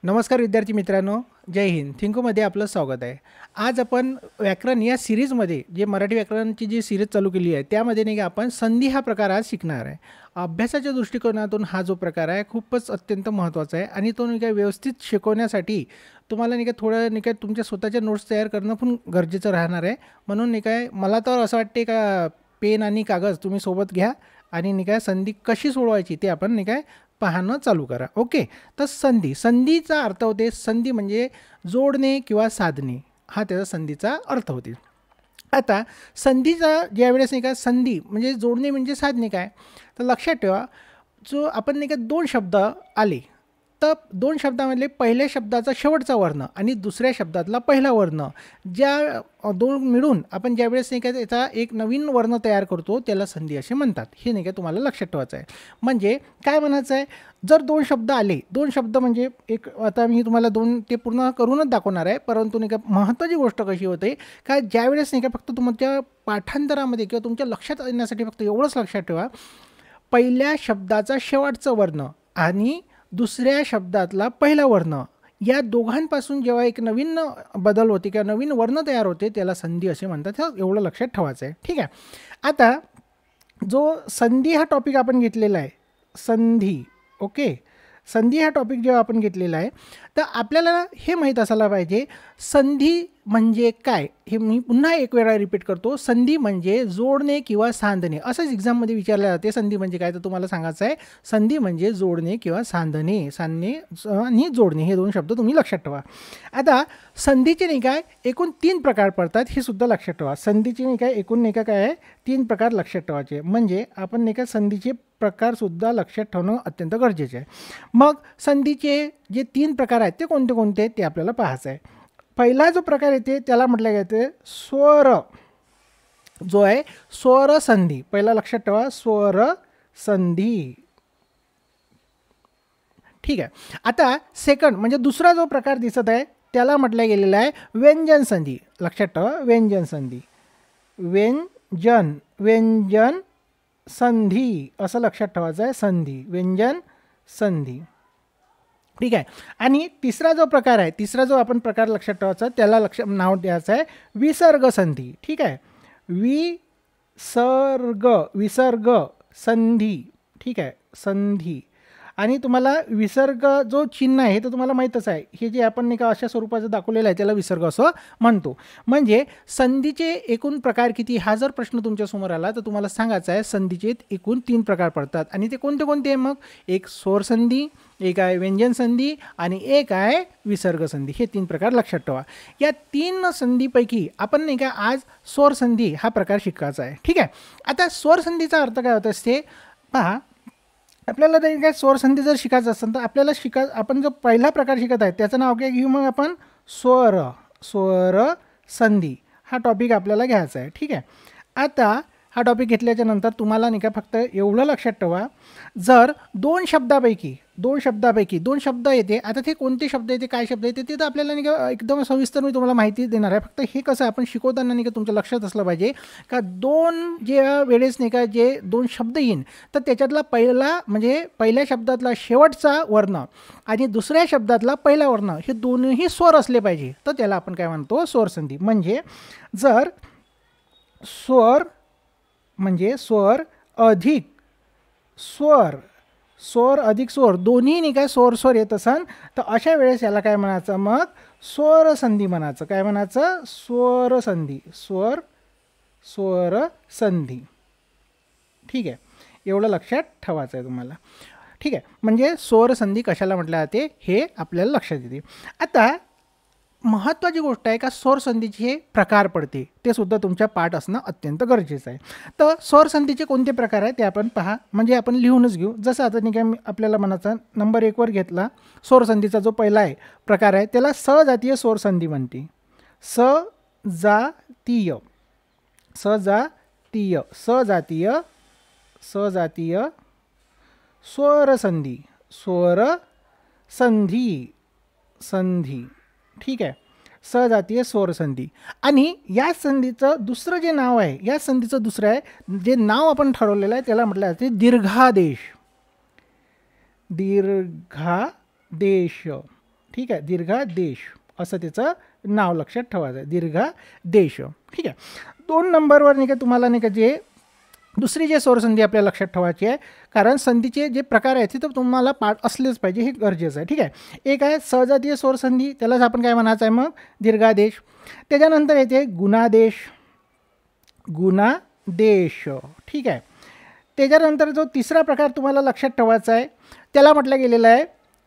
नमस्कार विद्यार्थी मित्रांनो, जय हिंद. थिंकोमध्ये आपलं स्वागत आहे. आज आपण व्याकरण या सीरीजमध्ये जे मराठी व्याकरणची जी सीरीज चालू केली आहे त्यामध्ये नाही का आपण संधी हा प्रकार आज शिकणार आहे. अभ्यासाच्या दृष्टिकोनातून हा जो प्रकार आहे खूपच अत्यंत महत्त्वाचा आहे आणि तो नाही का व्यवस्थित शिकवण्यासाठी तुम्हाला नाही का थोडं नाही का तुमच्या स्वतःच्या नोट्स तयार करणं पण गरजेचं राहणार आहे. म्हणून नाही काय मला तर असं वाटते का पेन आणि कागद तुम्ही सोबत घ्या आणि नाही काय संधी कशी सोडवायची ते आपण नाही काय पाहणं चालू करा. ओके, तर संधीचा अर्थ होते, संधी म्हणजे जोडणे किंवा साधणे, हा त्याचा संधीचा अर्थ होते. आता संधीचा ज्यावेळेस नाही का संधी म्हणजे जोडणे म्हणजे साधणे काय, तर लक्षात ठेवा जो आपण नाही का दोन शब्द आले तर दोन शब्दामधले पहिल्या शब्दाचा शेवटचा वर्ण आणि दुसऱ्या शब्दातला पहिला वर्ण ज्या दोन मिळून आपण ज्यावेळेस नाही का त्याचा एक नवीन वर्ण तयार करतो त्याला संधी असे म्हणतात. हे नाही का तुम्हाला लक्षात ठेवायचं आहे. म्हणजे काय म्हणायचं आहे, जर दोन शब्द आले, दोन शब्द म्हणजे एक आता मी तुम्हाला दोन ते पूर्ण करूनच दाखवणार आहे, परंतु नाही का महत्त्वाची गोष्ट कशी होते का ज्यावेळेस नाही का फक्त तुमच्या पाठांतरामध्ये किंवा तुमच्या लक्षात येण्यासाठी फक्त एवढंच लक्षात ठेवा, पहिल्या शब्दाचा शेवटचा वर्ण आणि दुसऱ्या शब्दातला पहिला वर्ण या दोघांपासून जेव्हा एक नवीन बदल होते किंवा नवीन वर्ण तयार होते त्याला संधी असे म्हणतात. एवढं लक्षात ठेवायचं आहे. ठीक आहे. आता जो संधी हा टॉपिक आपण घेतलेला आहे, संधी, ओके, संधी हा टॉपिक जेव्हा आपण घेतलेला आहे तर आपल्याला हे माहीत असायला पाहिजे संधी म्हणजे काय. हे मी पुन्हा एक वेळा रिपीट करतो, संधी म्हणजे जोडणे किंवा सांधणे. असंच एक्झाममध्ये विचारलं जाते संधी म्हणजे काय, तर तुम्हाला सांगायचं आहे संधी म्हणजे जोडणे किंवा सांधणे. सांधणे आणि जोडणे हे दोन शब्द तुम्ही लक्षात ठेवा. आता संधीचे नाही काय एकूण 3 प्रकार पडतात हे सुद्धा लक्षात ठेवा. संधीचे नाही काय एकूण नाही काय आहे 3 प्रकार लक्षात ठेवायचे. म्हणजे आपण नाही का संधीचे प्रकारसुद्धा लक्षात ठेवणं अत्यंत गरजेचे आहे. मग संधीचे जे 3 प्रकार आहेत ते कोणते कोणते ते आपल्याला पाहायचं आहे. पहिला जो प्रकार येते त्याला म्हटलं जाते स्वर, जो आहे स्वर संधी. पहिला लक्षात ठेवा स्वर संधी. ठीक आहे. आता सेकंड म्हणजे दुसरा जो प्रकार दिसत आहे त्याला म्हटलं गेलेला आहे व्यंजन संधी. लक्षात ठेवा व्यंजन संधी, व्यंजन संधी असं लक्षात ठेवायचं आहे. संधी, व्यंजन संधी. ठीक आहे. आणि तिसरा जो प्रकार आहे, तिसरा जो आपण प्रकार लक्षात ठेवायचा त्याला नाव द्यायचं आहे विसर्ग संधी. ठीक आहे. विसर्ग संधी. ठीक आहे, संधी. आणि तुम्हाला विसर्ग जो चिन्ह आहे तर तुम्हाला माहीतच आहे, हे जे आपण नाही का अशा स्वरूपाचं दाखवलेलं आहे त्याला विसर्ग असं म्हणतो. म्हणजे संधीचे एकूण प्रकार किती हा जर प्रश्न तुमच्यासमोर आला तर तुम्हाला सांगायचं आहे संधीचे एकूण 3 प्रकार पडतात. आणि ते कोणते कोणते आहे मग, एक स्वर संधी, एक आहे व्यंजन संधी आणि एक आहे विसर्ग संधी. हे 3 प्रकार लक्षात ठेवा. या 3 संधीपैकी आपण नाही का आज स्वर संधी हा प्रकार शिकायचा आहे. ठीक आहे. आता स्वर संधीचा अर्थ काय होत असते पहा, आपल्याला तर काय स्वर संधी जर शिकायचं असेल तर आपल्याला आपण जो पहिला प्रकार शिकत आहे त्याचं नाव काय घेऊ मग आपण, स्वर संधी हा टॉपिक आपल्याला घ्यायचा आहे. ठीक आहे. आता हा टॉपिक घेतल्याच्या नंतर तुम्हाला नाही का फक्त एवढं लक्षात ठेवा, जर दोन शब्द येते, आता ते कोणते शब्द येते काय शब्द येते ते तर आपल्याला नाही का एकदम सविस्तर मी तुम्हाला माहिती देणार आहे. फक्त हे कसं आपण शिकवताना नाही का तुमच्या लक्षात असलं पाहिजे का दोन जे वेळेस नाही का जे दोन शब्द येईन तर त्याच्यातला पहिला म्हणजे पहिल्या शब्दातला शेवटचा वर्ण आणि दुसऱ्या शब्दातला पहिला वर्ण हे दोन्ही स्वर असले पाहिजे, तर त्याला आपण काय म्हणतो स्वर संधी. म्हणजे जर स्वर म्हणजे स्वर अधिक स्वर दोन्ही नाही काय स्वर येत असन तर अशा वेळेस याला काय म्हणायचं मग स्वर संधी म्हणायचं. काय म्हणायचं, स्वर संधी. ठीक आहे, एवढं लक्षात ठेवायचं आहे तुम्हाला. ठीक आहे. म्हणजे स्वर संधी कशाला म्हटलं जाते हे आपल्याला लक्षात येते. आता महत्त्वाची गोष्ट आहे का स्वर संधीचे प्रकार पडते ते सुद्धा तुमच्या पाठ असणं अत्यंत गरजेचं आहे. तर स्वर संधीचे कोणते प्रकार आहे ते आपण पहा, म्हणजे आपण लिहूनच घेऊ. जसं आता नाही काय आपल्याला म्हणायचं नंबर 1 वर घेतला स्वर संधीचा जो पहिला आहे प्रकार आहे त्याला सजातीय स्वर संधी म्हणते. सजातीय स्वर संधी. ठीक आहे, सजातीय स्वर संधी. आणि या संधीचं दुसरं जे नाव आहे, या संधीचं दुसरं आहे जे नाव आपण ठरवलेलं आहे त्याला म्हटलं जाते दीर्घादेश. ठीक आहे, दीर्घादेश असं त्याचं नाव लक्षात ठेवायचं आहे, दीर्घादेश. ठीक आहे. 2 नंबरवर नाही का तुम्हाला नाही का जे दुसरी जे स्वरसंधी आपल्याला लक्षात ठेवायची आहे, कारण संधीचे जे प्रकार आहेत ते तर तुम्हाला पाठ असलेच पाहिजे, हे गरजेचं आहे. ठीक आहे. एक आहे सजातीय स्वरसंधी, त्यालाच आपण काय म्हणायचं आहे मग, दीर्घादेश. त्याच्यानंतर येते गुणादेश, गुणादेश. ठीक आहे. त्याच्यानंतर जो तिसरा प्रकार तुम्हाला लक्षात ठेवायचा आहे त्याला म्हटलं गेलेलं आहे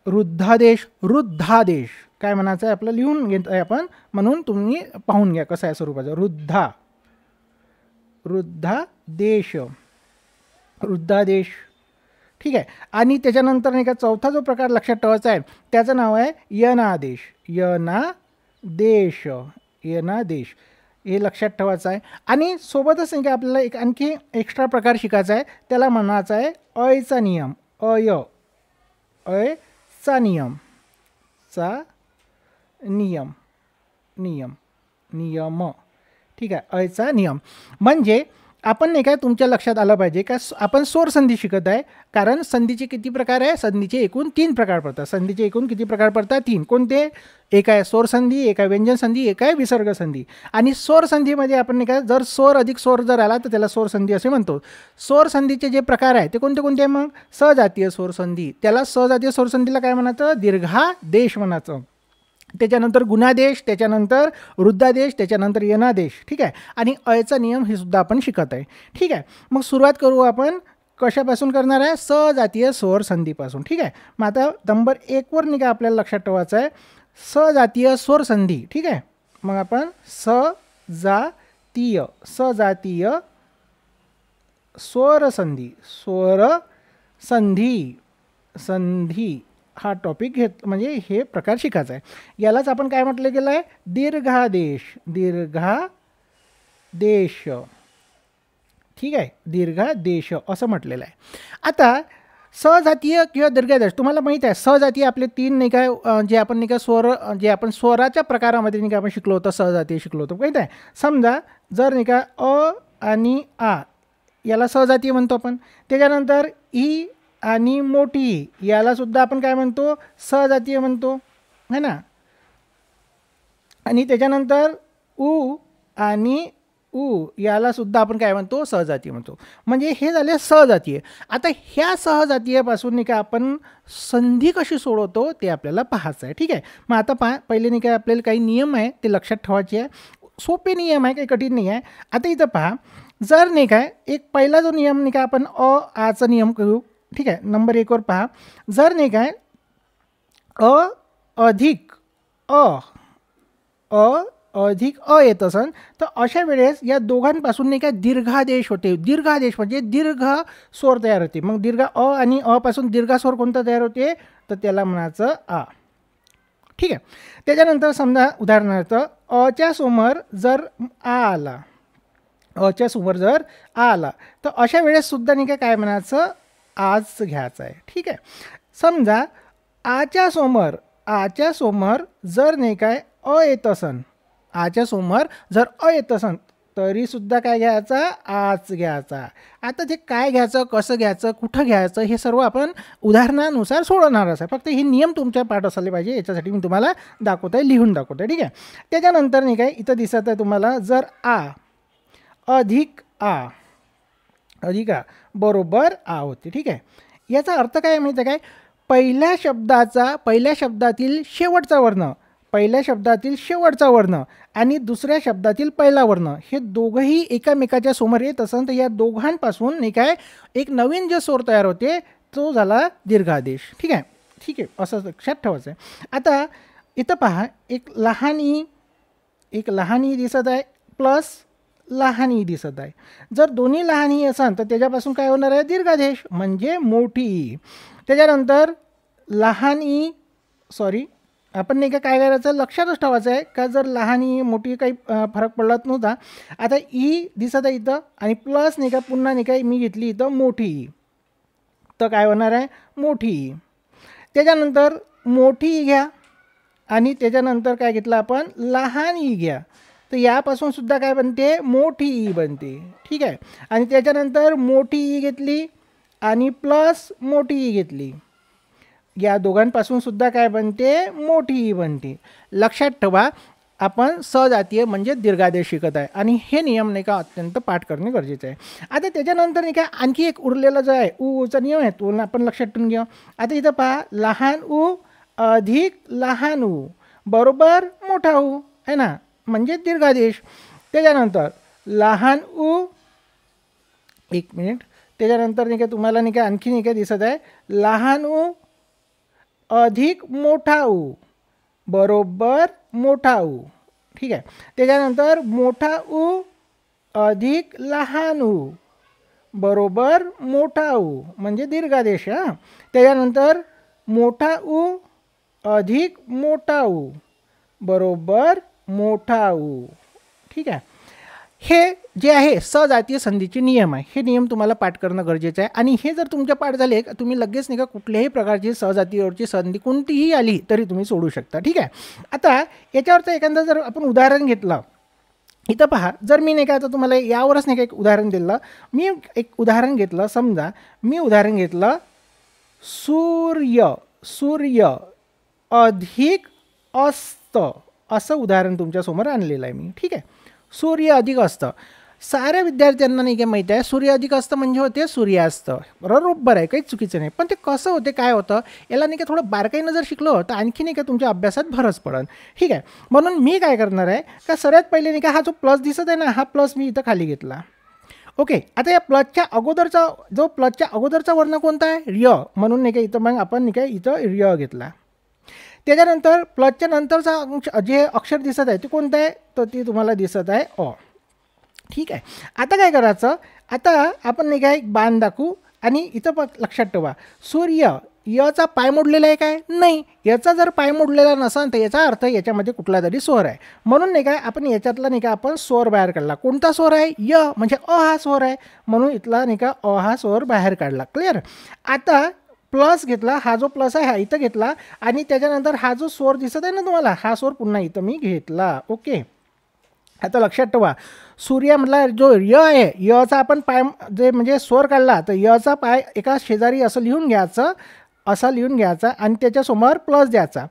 रुद्धादेश. रुद्धादेश काय म्हणायचं आहे आपलं, लिहून घेत आहे आपण, म्हणून तुम्ही पाहून घ्या कसं आहे स्वरूपाचं. रुद्धादेश, रुद्धादेश. ठीक आहे. आणि त्याच्यानंतर नाही का चौथा जो प्रकार लक्षात ठेवायचा आहे त्याचं नाव आहे यनादेश. यनादेश, यनादेश हे लक्षात ठेवायचं आहे. आणि सोबतच नाही का आपल्याला एक आणखी एक्स्ट्रा प्रकार शिकायचा आहे, त्याला म्हणायचा आहे अयचा नियम. अयचा नियम, चा नियम, नियम, नियम. ठीक आहे. अयचा नियम म्हणजे आपण नाही काय तुमच्या लक्षात आलं पाहिजे का आपण स्वरसंधी शिकत आहे, कारण संधीचे किती प्रकार आहे, संधीचे एकूण 3 प्रकार पडतात. संधीचे एकूण किती प्रकार पडतात, 3. कोणते, एक आहे स्वरसंधी, एक आहे व्यंजनसंधी, एक आहे विसर्गसंधी. आणि स्वरसंधीमध्ये आपण नाही का जर स्वर अधिक स्वर जर आला तर त्याला स्वरसंधी असे म्हणतो. स्वरसंधीचे जे प्रकार आहे ते कोणते कोणते मग, सजातीय स्वरसंधी, त्याला सजातीय स्वरसंधीला काय म्हणायचं, दीर्घादेश म्हणायचं. त्याच्यानंतर गुणादेश, त्याच्यानंतर वृद्धादेश, त्याच्यानंतर यनादेश. ठीक आहे. आणि अयचा नियम हे सुद्धा आपण शिकत आहे. ठीक आहे. मग सुरुवात करू आपण कशापासून करणार आहे, सजातीय स्वरसंधीपासून. ठीक आहे. मग आता नंबर 1 वर नाही का आपल्याला लक्षात ठेवायचं आहे सजातीय स्वरसंधी. ठीक आहे. मग आपण सजातीय, सजातीय स्वरसंधी, स्वरसंधी, संधी हा टॉपिक घेत म्हणजे हे प्रकार शिकायचा आहे. यालाच आपण काय म्हटलं गेलं आहे, दीर्घादेश. दीर्घादेश. ठीक आहे. दीर्घादेश असं म्हटलेलं आहे. आता सजातीय किंवा दीर्घादेश तुम्हाला माहीत आहे, सजातीय आपले 3 नाही काय जे आपण नाही का स्वर, जे आपण स्वराच्या प्रकारामध्ये नाही का आपण शिकलो होतं, सहजातीय शिकलो होतो माहीत आहे. समजा जर नाही का अ आणि आ याला सहजातीय म्हणतो आपण. त्याच्यानंतर ई आणि मोठी याला सुद्धा आपण काय म्हणतो, सजातीय म्हणतो है ना. आणि त्याच्यानंतर उ आणि उ याला सुद्धा आपण काय म्हणतो, सहजातीय म्हणतो. म्हणजे हे झाले सहजातीय. आता ह्या सहजातीयपासून नाही का आपण संधी कशी सोडवतो ते आपल्याला पाहायचं आहे. ठीक आहे. मग आता पहिले नाही काय आपल्याला काही नियम आहे ते लक्षात ठेवायचे आहे. सोपे नियम आहे, काही कठीण नाही आहे. आता इथं पहा, जर नाही काय एक पहिला जो नियम नाही का आपण आचा नियम करू. ठीक आहे. नंबर 1 वर पहा, जर नाही काय अधिक अधिक येत असेल तर अशा वेळेस या दोघांपासून नाही का दीर्घादेश होते. दीर्घादेश म्हणजे दीर्घ स्वर तयार होते. मग दीर्घ आणि पासून दीर्घ स्वर कोणता तयार होते, तर त्याला म्हणायचं आ. ठीक आहे. त्याच्यानंतर समजा उदाहरणार्थ अच्या समोर जर आ आला, अच्या समोर जर आ आला तर अशा वेळेस सुद्धा नाही काय म्हणायचं, आज घ्यायचं आहे. ठीक आहे. समजा आच्या समोर जर नाही काय येत असन, आच्या समोर जर येत असन तरीसुद्धा काय घ्यायचा, आज घ्यायचा. आता ते काय घ्यायचं, कसं घ्यायचं, कुठं घ्यायचं हे सर्व आपण उदाहरणानुसार सोडवणारच आहे. फक्त हे नियम तुमच्या पाठ असले पाहिजे, याच्यासाठी मी तुम्हाला दाखवत आहे, लिहून दाखवत आहे. ठीक आहे. त्याच्यानंतर नाही काय इथं दिसत आहे तुम्हाला, जर अधिक आ बरोबर आ होते. ठीक आहे. याचा अर्थ काय माहिती आहे काय, पहिल्या शब्दातील शेवटचा वर्ण आणि दुसऱ्या शब्दातील पहिला वर्ण हे दोघंही एकमेकाच्या समोर येत असेल तर या दोघांपासून नाही काय एक नवीन जे स्वर तयार होते तो झाला दीर्घादेश. ठीक आहे. ठीक आहे. असं लक्षात ठेवायचं आहे. आता इथं पहा, एक लहान ई दिसत आहे प्लस लहान ई दिसत आहे. जर दोन्ही लहान ई असेल तर त्याच्यापासून काय होणार आहे, दीर्घादेश म्हणजे मोठी ई. त्याच्यानंतर लहान ई आपण नाही का काय करायचं, लक्षातच ठेवायचं आहे का जर लहान ई मोठी काही फरक पडलाच नव्हता. आता ई दिसत आहे इथं आणि प्लस नाही का पुन्हा नाही का मी घेतली इथं मोठी ई, तर काय होणार आहे, मोठी ई. त्याच्यानंतर मोठी ई घ्या आणि त्याच्यानंतर काय घेतलं आपण, लहान ई घ्या, तर यापासून सुद्धा काय बनते, मोठी ई बनते. ठीक आहे. आणि त्याच्यानंतर मोठी ई घेतली आणि प्लस मोठी ई घेतली, या दोघांपासून सुद्धा काय बनते, मोठी ई बनते. लक्षात ठेवा, आपण सजातीय म्हणजे दीर्घादेश शिकत आहे आणि हे नियम नाही का अत्यंत पाठ करणे गरजेचं आहे. आता त्याच्यानंतर नाही का आणखी एक उरलेला जो आहे ऊचा नियम आहे तो आपण लक्षात ठेवून घ्या. आता इथं पहा, लहान ऊ अधिक लहान ऊ बरोबर मोठा ऊ आहे ना, म्हणजे दीर्घादेश. त्याच्यानंतर लहान ऊ, एक मिनिट, त्याच्यानंतर नाही का तुम्हाला नाही का आणखी नाही का दिसत आहे, लहान ऊ अधिक मोठा ऊ बरोबर मोठा ऊ. ठीक आहे. त्याच्यानंतर मोठा ऊ अधिक लहान ऊ बरोबर मोठा ऊ म्हणजे दीर्घादेश. हां, त्याच्यानंतर मोठा ऊ अधिक मोठा ऊ बरोबर मोठा ऊ. ठीक आहे. हे जे आहे सजातीय संधीचे नियम आहे, हे नियम तुम्हाला पाठ करणं गरजेचं आहे. आणि हे जर तुमच्या पाठ झाले तुम्ही लगेच नाही का कुठल्याही प्रकारची सजातीयवरची संधी कोणतीही आली तरी तुम्ही सोडू शकता. ठीक आहे. आता याच्यावरचं एखादं जर आपण उदाहरण घेतलं, इथं पहा, जर मी नाही का आता तुम्हाला यावरच नाही का एक उदाहरण दिलं, मी एक उदाहरण घेतलं, समजा मी उदाहरण घेतलं सूर्य, सूर्य अधिक अस्त असं उदाहरण तुमच्यासमोर आणलेलं आहे मी. ठीक आहे. सूर्य अधिक असतं, साऱ्या विद्यार्थ्यांना नाही काय माहीत आहे, सूर्य अधिक असतं म्हणजे होते सूर्यास्त. बरोबर आहे, काहीच चुकीचं नाही. पण ते कसं होते, काय होतं, याला नाही का थोडं बारकाईनं जर शिकलो तर आणखी नाही का तुमच्या अभ्यासात भरच पडेल. ठीक आहे. म्हणून मी काय करणार आहे का, सर्वात पहिले नाही का हा जो प्लस दिसत आहे ना, हा प्लस मी इथं खाली घेतला. ओके. आता या प्लसच्या अगोदरचा जो प्लसच्या अगोदरचा वर्ण कोणता आहे, य, म्हणून नाही का इथं मग आपण नाही का इथं य घेतला. त्याच्यानंतर प्लसच्या नंतरचा जे अक्षर दिसत आहे ते कोणतं आहे, तर ते तुम्हाला दिसत आहे अ. ठीक आहे. आता काय करायचं, आता आपण नाही का एक बाण दाखवू आणि इथं लक्षात ठेवा, सूर्य याचा पाय मोडलेला आहे काय, नाही, याचा जर पाय मोडलेला नसेल तर याचा अर्थ याच्यामध्ये कुठला तरी स्वर आहे. म्हणून नाही काय आपण याच्यातला नाही का आपण स्वर बाहेर काढला. कोणता स्वर आहे, य, म्हणजे अ हा स्वर आहे, म्हणून इथला नाही का अ हा स्वर बाहेर काढला. क्लिअर. आता प्लस घेतला, हा जो प्लस आहे हा इथं घेतला आणि त्याच्यानंतर हा जो स्वर दिसत आहे ना तुम्हाला, हा स्वर पुन्हा इथं मी घेतला. ओके. आता लक्षात ठेवा, सूर्य म्हटला जो य आहे, यचा आपण पाय जे म्हणजे स्वर काढला तर यचा पाय एका शेजारी असं लिहून घ्यायचं, असा लिहून घ्यायचा आणि त्याच्यासमोर प्लस द्यायचा.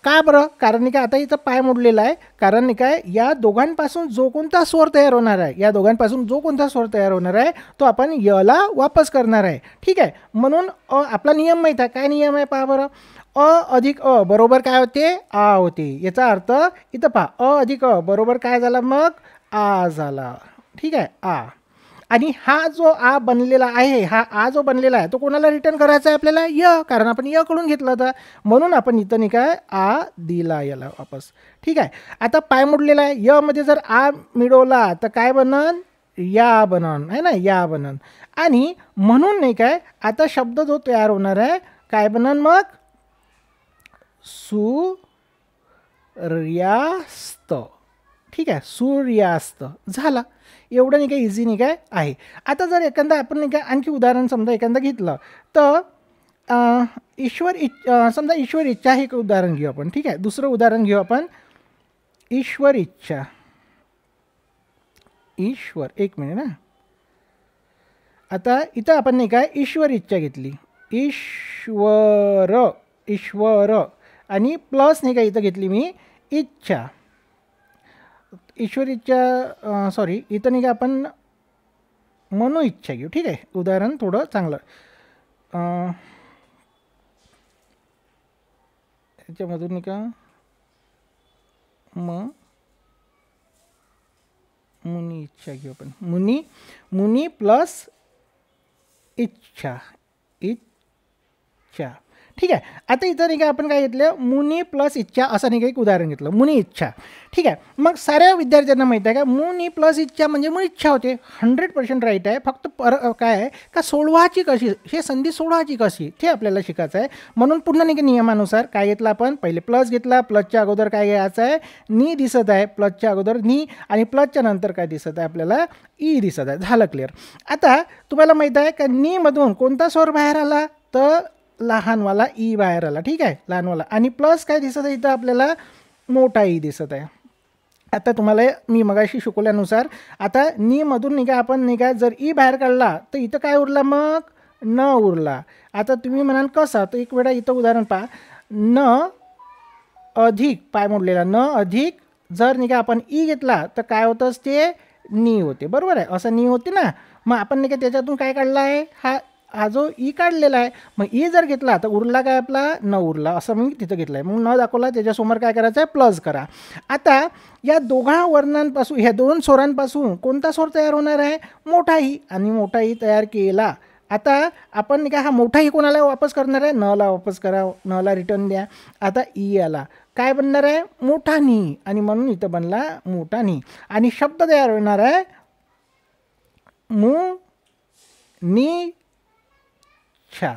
का बरं, कारण नाही का आता इथं पाय मोडलेला आहे, कारण नाही काय या दोघांपासून जो कोणता स्वर तयार होणार आहे, या दोघांपासून जो कोणता स्वर तयार होणार आहे तो आपण यला वापस करणार आहे. ठीक आहे. म्हणून आपला नियम माहीत आहे, काय नियम आहे पहा बरं, अ अधिक अ बरोबर काय होते, आ होते. याचा अर्थ इथं पहा, अ अधिक अ बरोबर काय झाला, मग आ झाला. ठीक आहे, आ. आणि हा जो आ बनलेला आहे, हा आ जो बनलेला आहे तो कोणाला रिटर्न करायचा आहे आपल्याला, य, कारण आपण य कडून घेतला होता, म्हणून आपण इथं नाही काय आ दिला याला वापस. ठीक आहे. आता पाय मोडलेला आहे, य मध्ये जर आ मिळवला तर काय बनन, या बनन, आहे ना, या बनन. आणि म्हणून नाही काय आता शब्द जो तयार होणार आहे काय बनन, मग सूर्यास्त. ठीक आहे, सूर्यास्त झाला. एवढं नाही काय इझी नाही काय आहे. आता जर एखादा आपण नाही काय आणखी उदाहरण समजा एखादा घेतलं तर समजा ईश्वर इच्छा हे एक उदाहरण घेऊ आपण. ठीक आहे. दुसरं उदाहरण घेऊ आपण, ईश्वर इच्छा. ईश्वर, एक मिनिट ना, आता इथं आपण नाही काय ईश्वर इच्छा घेतली, ईश्वर, ईश्वर आणि प्लस नाही का इथं घेतली मी इच्छा. ईश्वर इच्छा सॉरी, इथं नाही का आपण मनो इच्छा घेऊ. ठीक आहे. उदाहरण थोडं चांगलं, याच्यामधून नाही का मुनी इच्छा घेऊ आपण, मुनी प्लस इच्छा, इच्छा. ठीक आहे. आता इथं नाही का आपण काय घेतलं, मुनी प्लस इच्छा असं नाही का एक उदाहरण घेतलं, मुनी इच्छा. ठीक आहे. मग साऱ्या विद्यार्थ्यांना माहीत आहे का मुनी प्लस इच्छा म्हणजे मुनी इच्छा होते. 100% राईट आहे. फक्त काय आहे का सोडवायची कशी, हे संधी सोडवायची कशी ते आपल्याला शिकायचं आहे. म्हणून पुन्हा नाही का नियमानुसार काय घेतलं आपण, पहिले प्लस घेतला, प्लसच्या अगोदर काय घ्यायचं आहे, नी दिसत आहे, प्लसच्या अगोदर नी आणि प्लसच्या नंतर काय दिसत आहे आपल्याला, ई दिसत आहे. झालं क्लिअर. आता तुम्हाला माहीत आहे का नी मधून कोणता स्वर बाहेर आला, तर लहानवाला ई बाहेर आला. ठीक आहे, लहानवाला. आणि प्लस काय दिसत आहे इथं आपल्याला, मोठा ई दिसत आहे. आता तुम्हाला मी मगाशी शिकवल्यानुसार आता नी मधून नाही का आपण नाही का जर ई बाहेर काढला तर इथं काय उरला, मग न उरला. आता तुम्ही म्हणाल कसा, तर एक वेळा इथं उदाहरण पहा. न अधिक पाय मोडलेला, न अधिक जर नाही का आपण ई घेतला तर काय होतं ते नी होते. बरोबर आहे, असं नी होते ना. मग आपण नाही का त्याच्यातून काय काढला आहे, हा जो ई काढलेला आहे. मग ई जर घेतला तर उरला काय आपला न उरला, असं मी तिथं घेतलं आहे. मग न दाखवला त्याच्यासमोर काय करायचं आहे, प्लस करा. आता या दोघा वर्णांपासून, ह्या दोन स्वरांपासून कोणता स्वर तयार होणार आहे, मोठा ई. आणि मोठा ई तयार केला. आता आपण नाही का हा मोठा ई कोणाला वापस करणार आहे, न ला वापस करा, न ला रिटर्न द्या. आता ई आला काय बनणार आहे, मोठा नी. आणि म्हणून इथं बनला मोठा नी. आणि शब्द तयार होणार आहे मु नी छा.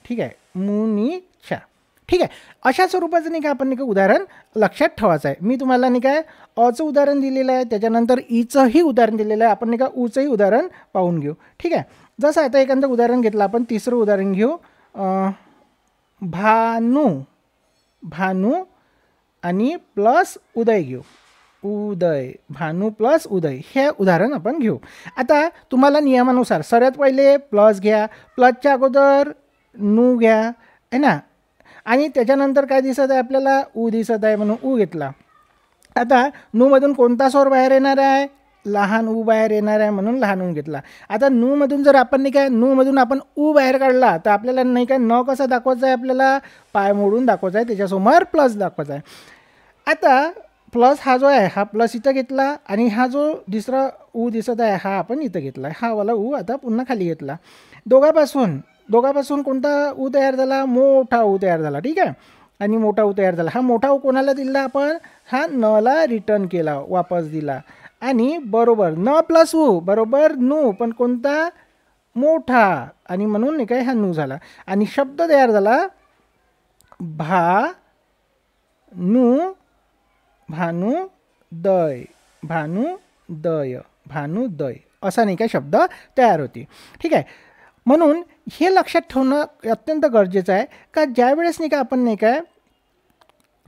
ठीक आहे, मु नी छा. ठीक आहे, अशा स्वरूपाचं नाही का आपण नाही का उदाहरण लक्षात ठेवायचं आहे. मी तुम्हाला नाही काय अचं उदाहरण दिलेलं आहे, त्याच्यानंतर ईचंही उदाहरण दिलेलं आहे. आपण नाही का ऊचंही उदाहरण पाहून घेऊ. ठीक आहे, जसं आता एखादं उदाहरण घेतलं आपण, तिसरं उदाहरण घेऊ. भानू, भानू आणि प्लस उदय घेऊ. उदय, भानू प्लस उदय, हे उदाहरण आपण घेऊ. आता तुम्हाला नियमानुसार सर्वात पहिले प्लस घ्या, प्लसच्या अगोदर नू घ्या आहे ना. आणि त्याच्यानंतर काय दिसत आहे आपल्याला, ऊ दिसत आहे म्हणून ऊ घेतला. आता नूमधून कोणता स्वर बाहेर येणार आहे, लहान ऊ बाहेर येणार आहे म्हणून लहान ऊ घेतला. आता नूमधून जर आपण नाही काय नूमधून आपण ऊ बाहेर काढला तर आपल्याला नाही काय न कसा दाखवायचा आहे, आपल्याला पाय मोडून दाखवायचा आहे, त्याच्यासमोर प्लस दाखवायचा आहे. आता प्लस हा जो आहे हा प्लस इथं घेतला आणि हा जो दुसरा ऊ दिसत आहे हा आपण इथं घेतला. हा वाला ऊ आता पुन्हा खाली घेतला. दोघापासून कोणता ऊ तयार झाला, मोठा ऊ तयार झाला. ठीक आहे, आणि मोठा ऊ तयार झाला. हा मोठा ऊ कोणाला दिला आपण, हा नला रिटर्न केला, वापस दिला. आणि बरोबर न प्लस ऊ बरोबर नू, पण कोणता मोठा, आणि म्हणून नाही काय हा नू झाला. आणि शब्द तयार झाला भा नू भानू दय, भानू दय, भानू दय, असा नाही काय शब्द तयार होते. ठीक आहे, म्हणून हे लक्षात ठेवणं अत्यंत गरजेचं आहे का ज्यावेळेस नाही का आपण नाही काय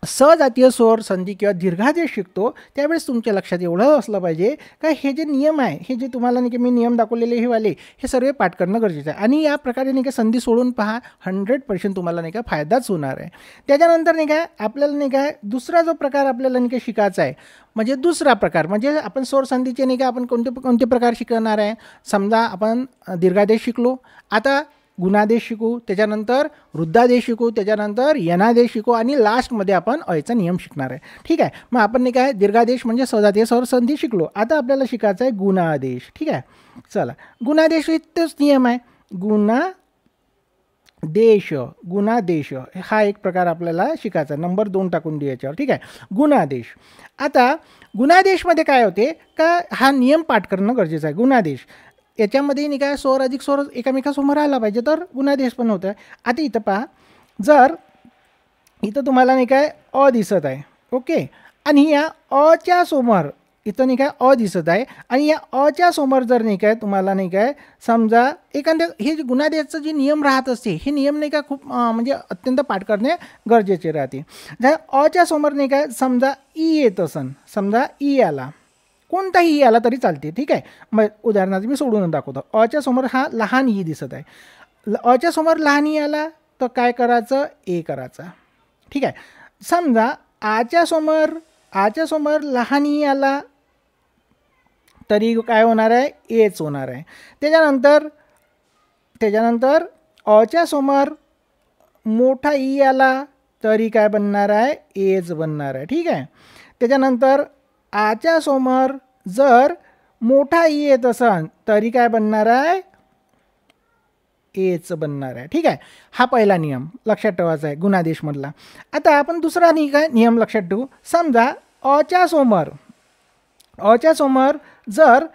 सजातीय स्वर संधी किंवा दीर्घादेश शिकतो त्यावेळेस तुमच्या लक्षात एवढं असलं पाहिजे का हे जे नियम आहे, हे जे तुम्हाला नाही की मी नियम दाखवलेले हे वाले, हे सर्व पाठ करणं गरजेचं आहे. आणि या प्रकारे नाही का संधी सोडून पहा, 100% तुम्हाला नाही का फायदाच होणार आहे. त्याच्यानंतर नाही काय आपल्याला नाही काय दुसरा जो प्रकार आपल्याला नाही का शिकायचा आहे, म्हणजे दुसरा प्रकार म्हणजे आपण स्वर संधीचे नाही का आपण कोणते प्रकार शिकणार आहे. समजा आपण दीर्घादेश शिकलो, आता गुणादेश शिकू, त्याच्यानंतर वृद्धादेश शिकू, त्याच्यानंतर यनादेश शिकू आणि लास्टमध्ये आपण अयचा नियम शिकणार आहे. ठीक आहे, मग आपण नाही काय दीर्घादेश म्हणजे सजातीय स्वर संधी शिकलो. आता आपल्याला शिकायचं आहे गुणादेश. ठीक आहे, चला गुणादेश इथेच नियम आहे. गुणादेश हा एक प्रकार आपल्याला शिकायचा, नंबर 2 टाकून देऊ याच्यावर. ठीक आहे, गुणादेश. आता गुणादेशमध्ये काय होते का हा नियम पाठ करणं गरजेचं आहे. गुणादेश याच्यामध्ये नाही काय स्वर अधिक स्वर एकामेकासमोर आला पाहिजे तर गुणादेश पण होतं. आता इथं पहा, जर इथं तुम्हाला नाही काय अ दिसत आहे, ओके, आणि या अच्या समोर इथं नाही काय अ दिसत आहे आणि या अच्या समोर जर नाही काय तुम्हाला नाही काय समजा एखाद्या हे जे गुणादेशचं जे नियम राहत असते हे नियम नाही का खूप म्हणजे अत्यंत पाठ करणे गरजेचे राहते. जर अच्या समोर नाही काय समजा ई येत असन, समजा ई आला, कोणताही आला तरी चालते. ठीक आहे, मग उदाहरणार्थ मी सोडून दाखवतो. अच्या समोर हा लहान ई दिसत आहे, अच्या समोर लहान ई आला तर काय करायचं, ए करायचा. ठीक आहे, समजा आच्या समोर लहान ई आला तरी काय होणार आहे, एच होणार आहे. त्याच्यानंतर अच्या समोर मोठा ई आला तरी काय बनणार आहे, एच बनणार आहे. ठीक आहे, त्याच्यानंतर आच्या समोर जर मोठा ई येत असेल तरी काय बनणार आहे, एच बनणार आहे. ठीक आहे, हा पहिला नियम लक्षात ठेवायचा आहे गुणादेशमधला. आता आपण दुसरा नियम लक्षात ठेवू. समजा अच्या समोर जर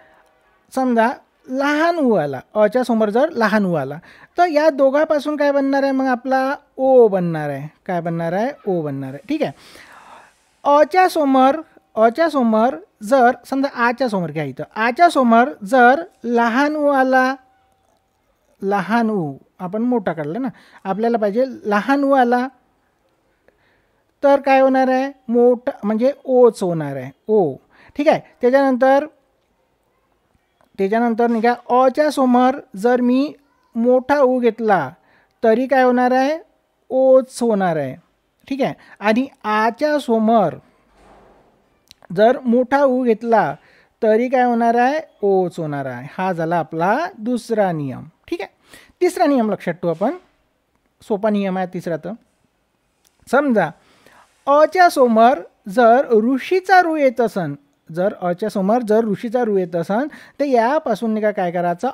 समजा लहान ऊ आला, अच्या समोर जर लहान ऊ आला तर या दोघांपासून काय बनणार आहे, मग आपला ओ बनणार आहे. काय बनणार आहे, ओ बनणार आहे. ठीक आहे, अच्या समोर जर समजा आच्या समोर घ्या, इथं आच्या समोर जर लहान ऊ आला, लहान ऊ आपण मोठा काढला ना, आपल्याला पाहिजे लहान ऊ आला तर काय होणार आहे, मोठा म्हणजे ओच होणार आहे, ओ. ठीक आहे, त्याच्यानंतर नाही का अच्या समोर जर मी मोठा ऊ घेतला तरी काय होणार आहे, ओच होणार आहे. ठीक आहे. आणि आच्या समोर जर मोठा ऊ घेतला तरी काय होणार आहे, ओच होणार आहे. हा झाला आपला दुसरा नियम. ठीक आहे. तिसरा नियम लक्षात ठेवू आपण, सोपा नियम आहे तिसरा. तर समजा अच्या समोर जर ऋषीचा रू येत असन, जर अच्या समोर जर ऋषीचा रू येत असन तर यापासून काय करायचं,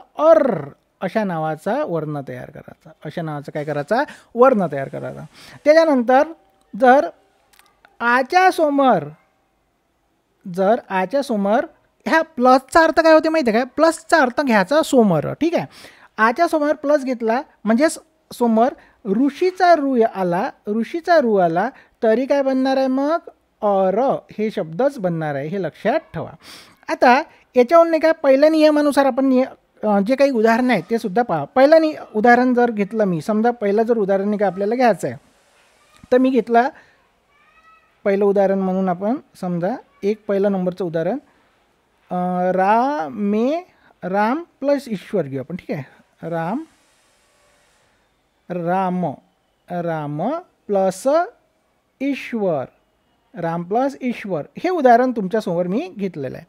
अशा नावाचा वर्ण तयार करायचा. अशा नावाचा काय करायचा, वर्ण तयार करायचा. त्याच्यानंतर जर आच्या समोर ह्या प्लसचा अर्थ काय होते माहिती आहे काय, प्लसचा अर्थ घ्यायचा समोर. ठीक आहे. आच्या समोर प्लस घेतला म्हणजे समोर ऋषीचा रू आला तरी काय बनणार आहे मग, हे शब्दच बनणार आहे. हे लक्षात ठेवा. आता याच्यावरून काय पहिल्या नियमानुसार आपण जे काही उदाहरण आहे ते सुद्धा पहा. पहिलं उदाहरण जर घेतलं मी, समजा पहिलं जर उदाहरण काय आपल्याला घ्यायचं आहे तर मी घेतला पहिलं उदाहरण म्हणून आपण समजा एक पहिलं नंबरचं उदाहरण, राम प्लस ईश्वर घेऊ आपण. ठीक आहे. राम प्लस ईश्वर, राम प्लस ईश्वर हे उदाहरण तुमच्यासमोर मी घेतलेलं आहे.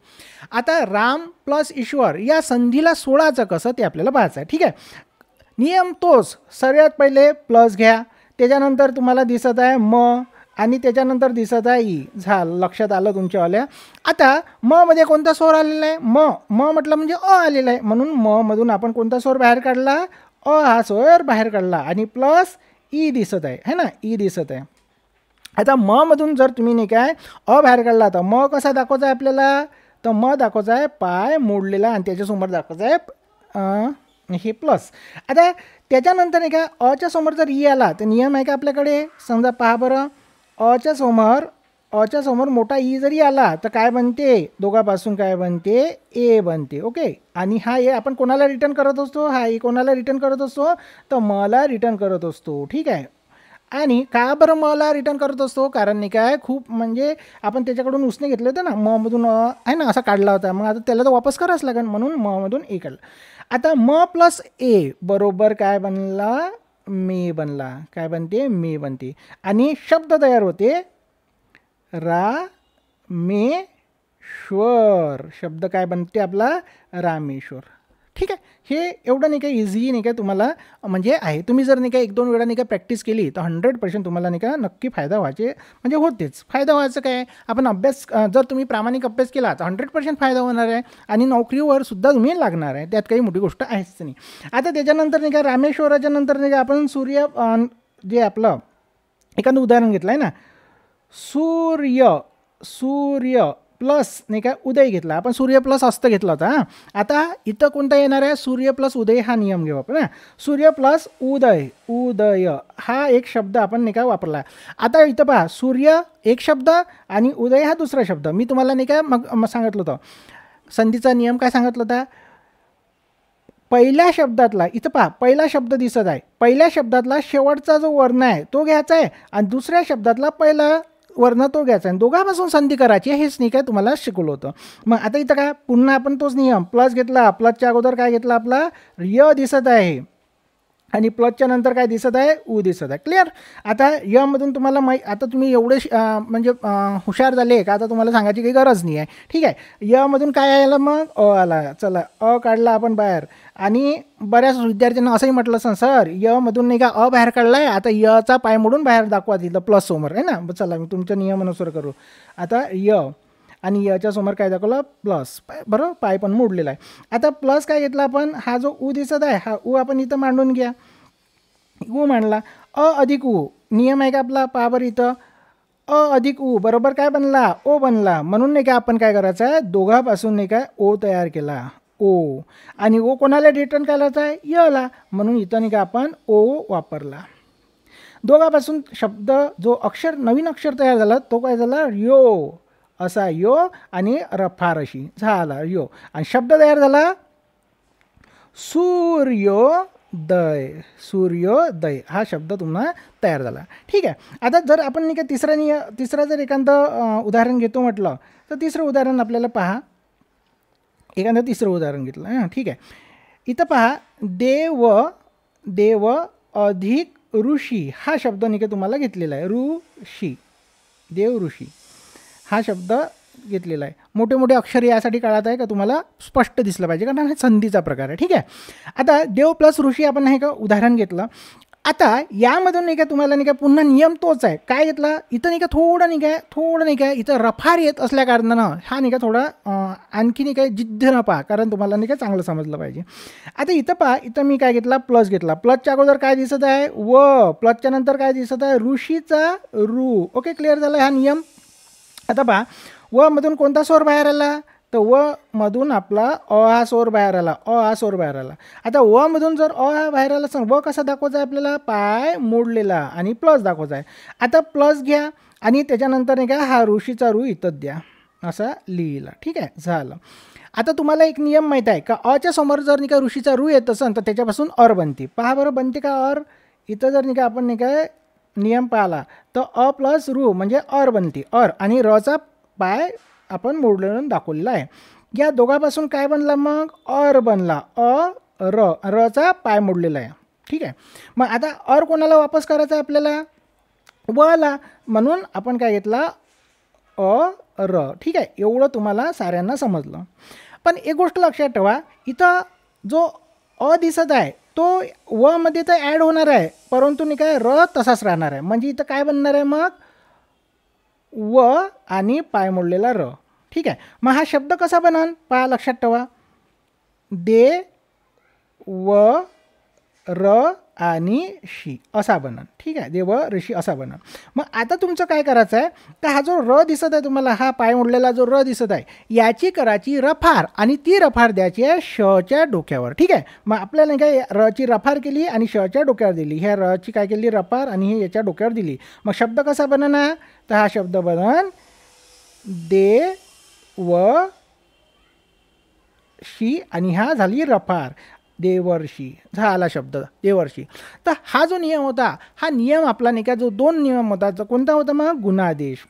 आता राम प्लस ईश्वर या संधीला सोडायचं कसं ते आपल्याला पाहायचं आहे. ठीक आहे. नियम तोच, सर्वात पहिले प्लस घ्या, त्याच्यानंतर तुम्हाला दिसत आहे म, आणि त्याच्यानंतर दिसत आहे ई. झालं, लक्षात आलं तुमच्यावाल्या. आता म मध्ये कोणता स्वर आलेला आहे, म म्हटलं म्हणजे अ आलेला आहे, म्हणून म मधून आपण कोणता स्वर बाहेर काढला, हा स्वर बाहेर काढला, आणि प्लस ई दिसत आहे, है ना, ई दिसत आहे. आता म मधून जर तुम्ही नाही काय बाहेर काढला तर म कसा दाखवायचा आहे आपल्याला, तर म दाखवायचा आहे पाय मोडलेला, आणि त्याच्यासमोर दाखवायचा आहे हे प्लस. आता त्याच्यानंतर नाही का अच्या समोर जर ई आला तर नियम आहे का आपल्याकडे, समजा पहा बरं, अच्या समोर मोठा ई जरी आला तर काय बनते, दोघापासून काय बनते, ए बनते. ओके. आणि हा ए आपण कोणाला रिटर्न करत असतो, हा ए कोणाला रिटर्न करत असतो, तर मला रिटर्न करत असतो. ठीक आहे. आणि का बरं मला रिटर्न करत असतो, कारण नाही काय खूप म्हणजे आपण त्याच्याकडून उसने घेतले होते ना, म मधून आहे ना असा काढला होता, मग आता त्याला तर वापस करावंच लागेल, म्हणून म मधून ए काढला. आता म प्लस ए बरोबर काय बनला, मे बनला. काय बनते, मे बनते. आणि शब्द तयार होते रामेश्वर. शब्द काय बनते आपला, रामेश्वर. ठीक आहे. हे एवढं नाही काय इझी नाही काय तुम्हाला म्हणजे आहे. तुम्ही जर नाही काय 1-2 वेळा नाही काय प्रॅक्टिस केली तर 100% तुम्हाला नाही का नक्की फायदा व्हायचे म्हणजे होतेच. फायदा व्हायचं काय, आपण अभ्यास जर तुम्ही प्रामाणिक अभ्यास केला तर 100% फायदा होणार आहे, आणि नोकरीवर सुद्धा तुम्ही लागणार आहे, त्यात काही मोठी गोष्ट आहेच नाही. आता त्याच्यानंतर नाही का रामेश्वराच्या नंतर नाही का आपण सूर्य जे आपलं एखादं उदाहरण घेतलं आहे ना, सूर्य प्लस नाही का उदय घेतला आपण, सूर्य प्लस अस्त घेतला होता. आता इथं कोणता येणार आहे, सूर्य प्लस उदय हा नियम घेऊ आपण. सूर्य प्लस उदय हा एक शब्द आपण नाही का वापरला. आता इथं पहा, सूर्य एक शब्द आणि उदय हा दुसरा शब्द. मी तुम्हाला नाही का मग सांगितलं होतं संधीचा नियम, काय सांगितलं होता, पहिल्या शब्दातला, इथं पहा पहिला शब्द दिसत आहे, पहिल्या शब्दातला शेवटचा जो वर्ण आहे तो घ्यायचा आहे, आणि दुसऱ्या शब्दातला पहिला वर्ण तो घ्यायचा आहे, दोघांपासून संधी करायची. हेच नाही काय तुम्हाला शिकवलं होतं. मग आता इथं काय पुन्हा आपण तोच नियम, प्लस घेतला, प्लसच्या अगोदर काय घेतला आपला य दिसत आहे, आणि प्लसच्या नंतर काय दिसत आहे, ऊ दिसत आहे. क्लिअर. आता यमधून तुम्हाला आता तुम्ही एवढे म्हणजे हुशार झाले का आता तुम्हाला सांगायची काही गरज नाही आहे. ठीक आहे. यमधून काय आलं मग आला. चला काढला आपण बाहेर, आणि बऱ्याच विद्यार्थ्यांना असंही म्हटलं असं, सर यमधून नाही का बाहेर काढला आहे, आता यचा पाय मोडून बाहेर दाखवा तिथं प्लस समोर आहे ना. चला मी तुमच्या नियमानुसार करू. आता आणि याच्या समोर काय दाखवलं, प्लस. बरोबर, पाय पण मोडलेला आहे. आता प्लस काय घेतला आपण, हा जो ऊ दिसत आहे हा ऊ आपण इथं मांडून घ्या. ऊ मांडला. अधिक ऊ नियम आहे का आपला, पहा बरं इथं अधिक ऊ बरोबर काय बनला, ओ बनला. म्हणून नाही का आपण काय करायचं आहे, दोघांपासून नाही काय ओ तयार केला, ओ. आणि ओ कोणाला रिटर्न करायचा आहे, यला, म्हणून इथं नाही का आपण ओ वापरला. दोघांपासून शब्द जो अक्षर नवीन अक्षर तयार झाला तो काय झाला, यो असा यो, आणि रफार अशी झाला यो, आणि शब्द तयार झाला सूर्योदय हा शब्द तुम्हाला तयार झाला. ठीक आहे. आता जर आपण नाही का तिसरा जर एखादं उदाहरण घेतो म्हटलं तर तिसरं उदाहरण आपल्याला पहा, एखादं तिसरं उदाहरण घेतलं. ठीक आहे. इथं पहा, देव अधिक ऋषी हा शब्द नाही का तुम्हाला घेतलेला आहे. ऋषी, देव ऋषी हा शब्द घेतलेला आहे. मोठे मोठे अक्षर यासाठी काळात आहे का तुम्हाला स्पष्ट दिसलं पाहिजे, कारण हा संधीचा प्रकार आहे. ठीक आहे. आता देव प्लस ऋषी आपण नाही का उदाहरण घेतलं. आता यामधून नाही का तुम्हाला नाही का पुन्हा नियम तोच आहे. काय घेतला इथं नाही का थोडं नाही काय इथं रफार येत असल्या कारणानं हा नाही का थोडा आणखी नाही काय जिद्द न पहा, कारण तुम्हाला नाही का चांगलं समजलं पाहिजे. आता इथं पहा, इथं मी काय घेतला प्लस घेतला. प्लसच्या अगोदर काय दिसत आहे व, प्लसच्या नंतर काय दिसत आहे ऋषीचा रू. ओके, क्लिअर झाला हा नियम. आता पहा व मधून कोणता स्वर बाहेर आला, तर व मधून आपला अ हा स्वर बाहेर आला, अ हा स्वर बाहेर आला. आता व मधून जर अ हा बाहेर आला सांग व कसा दाखवायचा आहे आपल्याला, पाय मोडलेला आणि प्लस दाखवायचा आहे. आता प्लस घ्या आणि त्याच्यानंतर नाही का हा ऋषीचा रू इथं द्या, असा लिहिला. ठीक आहे, झालं. आता तुम्हाला एक नियम माहीत आहे का, अच्या समोर जर नाही का ऋषीचा रू येत असेल तर त्याच्यापासून और बनते. पहा बरं बनते का और. इथं जर नाही का आपण नाही काय नियम पाहिला तर अ प्लस रू म्हणजे और बनते, और आणि रचा पाय आपण मोडलेलं दाखवलेला आहे. या दोघांपासून काय बनला मग और बनला, अ र, रचा पाय मोडलेला आहे. ठीक आहे. मग आता और कोणाला वापस करायचा आहे आपल्याला, वला, म्हणून आपण काय घेतला अ र. ठीक आहे, एवढं तुम्हाला साऱ्यांना समजलं. पण एक गोष्ट लक्षात ठेवा, इथं जो अ दिसत आहे तो व मध्ये तर ॲड होणार आहे, परंतु नाही काय र तसाच राहणार आहे. म्हणजे इथं काय बनणार आहे मग व आणि पाय मोडलेला र. ठीक आहे. मग हा शब्द कसा बनन पहा, लक्षात ठेवा, दे व र आणि शी असा बनन. ठीक आहे, देव ऋषी असा बनन. मग आता तुमचं काय करायचं आहे, तर हा जो र दिसत आहे तुम्हाला, हा पाय मोडलेला जो र दिसत आहे याची करायची रफार, आणि ती रफार द्यायची आहे शच्या डोक्यावर. ठीक आहे. मग आपल्याला काय रची रफार केली आणि शच्या डोक्यावर दिली, ह्या रची काय केली रफार आणि हे याच्या डोक्यावर दिली. मग शब्द कसा बनना, तर हा शब्द बनन दे व शी आणि हा झाली रफार, देवर्षी झाला शब्द देवर्षी. तर हा जो नियम होता, हा नियम आपला नाही का जो दोन नियम होता, तो कोणता होता मग गुणादेश.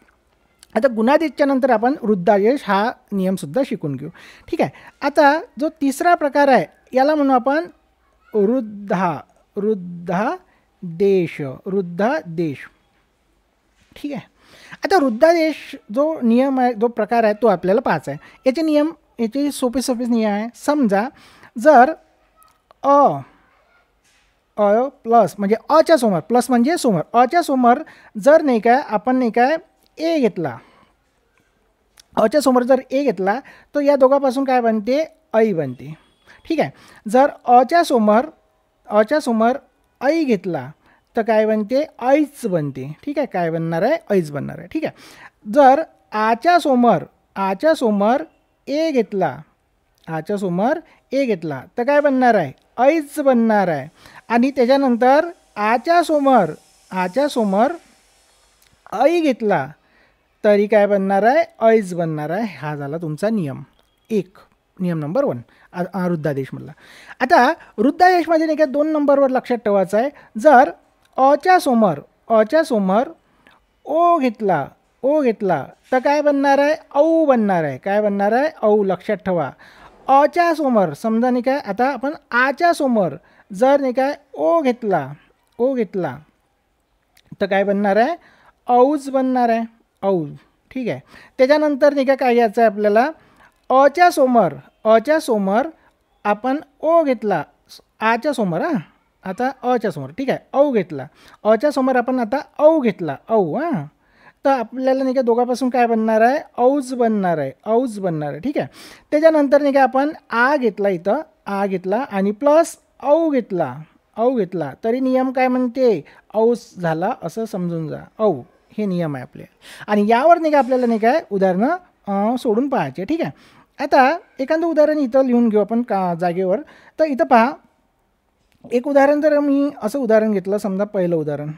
आता गुणादेशच्या नंतर आपण वृद्धादेश हा नियमसुद्धा शिकून घेऊ. ठीक आहे. आता जो तिसरा प्रकार आहे याला म्हणू आपण वृद्धादेश. ठीक आहे. आता वृद्धादेश जो नियम आहे, जो प्रकार आहे तो आपल्याला पाहायचा आहे. याचे नियम, याचे सोपे नियम आहे. समजा जर अ प्लस म्हणजे अच्या समोर, प्लस म्हणजे समोर, अच्या समोर जर नाही काय आपण नाही काय ए घेतला, अच्या समोर जर ए घेतला तर या दोघांपासून काय बनते ऐ बनते. ठीक आहे. जर अच्या समोर ऐ घेतला तर काय बनते ऐच बनते. ठीक आहे, काय बनणार आहे ऐच बनणार आहे. ठीक आहे. जर आच्या समोर ए घेतला, तर काय बनणार आहे ऐच बनणार आहे. आणि त्याच्यानंतर आच्या समोर ऐ घेतला तरी काय बनणार आहे ऐच बनणार आहे. हा झाला तुमचा नियम नियम नंबर 1 वृद्धादेशमधला. आता वृद्धादेशमध्ये नाही का 2 नंबरवर लक्षात ठेवायचं आहे. जर अच्या समोर ओ घेतला तर काय बनणार आहे औ बनणार आहे. काय बनणार आहे औ. लक्षात ठेवा. अच्या समोर समजा नाही काय, आता आपण आच्या समोर जर नाही काय ओ घेतला तर काय बनणार आहे औज बनणार आहे, औज. ठीक आहे. त्याच्यानंतर नाही का काय घ्यायचं आहे आपल्याला, अच्या समोर आपण ओ घेतला, आच्या समोर आता अच्या समोर. ठीक आहे, औ घेतला, अच्या समोर आपण आता औ घेतला, औ तर आपल्याला नाही का दोघांपासून काय बनणार आहे औज बनणार आहे. ठीक आहे. त्याच्यानंतर नाही का आपण आ घेतला, इथं आ घेतला आणि प्लस औ घेतला तरी नियम काय म्हणते औस झाला असं समजून जा. औ हे नियम आहे आपले. आणि यावर नाही का आपल्याला नाही काय उदाहरणं सोडून पाहायचे. ठीक आहे. आता एखादं उदाहरण इथं लिहून घेऊ आपण जागेवर. तर इथं पहा, एक उदाहरण तर मी असं उदाहरण घेतलं. समजा पहिलं उदाहरण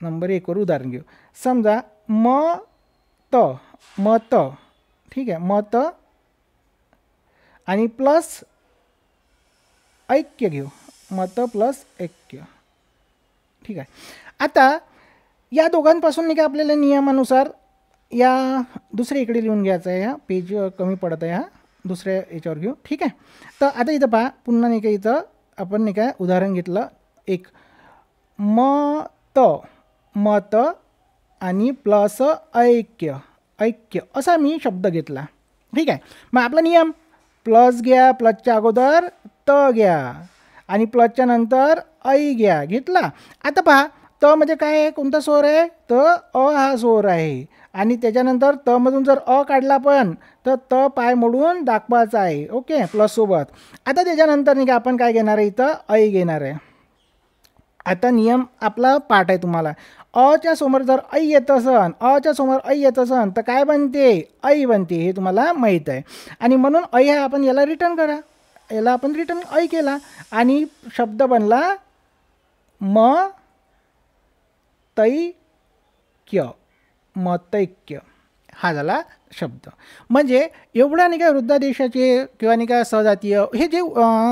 नंबर 1 वर उदाहरण घेऊ. समजा मत. ठीक आहे, मत आणि प्लस ऐक्य घेऊ, मत प्लस ऐक्य. ठीक आहे. आता या दोघांपासून नाही का आपल्याला नियमानुसार या दुसऱ्या इकडे लिहून घ्यायचं आहे. हा पेज कमी पडत आहे, हा दुसऱ्या याच्यावर घेऊ. ठीक आहे. तर आता इथं पहा पुन्हा नाही का इथं आपण नाही काय उदाहरण घेतलं एक मत, मत आणि प्लस ऐक्य, ऐक्य असा मी शब्द घेतला. ठीक आहे. मग आपला नियम प्लस घ्या, प्लसच्या अगोदर त घ्या आणि प्लसच्या नंतर ऐ घ्या. घेतला. आता पहा त म्हणजे काय आहे, कोणता स्वर आहे, तर अ हा स्वर आहे आणि त्याच्यानंतर त मधून जर अ काढला पण तर त पाय मोडून दाखवायचा आहे. ओके, प्लस सोबत. आता त्याच्यानंतर नाही का आपण काय घेणार आहे, इथं ऐ घेणार आहे. आता नियम आपला पाठ आहे तुम्हाला. अच्या समोर जर ऐ येत असन, अच्या समोर ऐ येत असन तर काय बनते, ऐ बनते, हे तुम्हाला माहीत आहे. आणि म्हणून ऐ हा आपण याला रिटर्न करा, याला आपण रिटर्न ऐ केला आणि शब्द बनला म तैक्य, मतैक्य हा झाला शब्द. म्हणजे एवढा नाही का वृद्धादेशाचे किंवा नाही का सहजातीय हे जे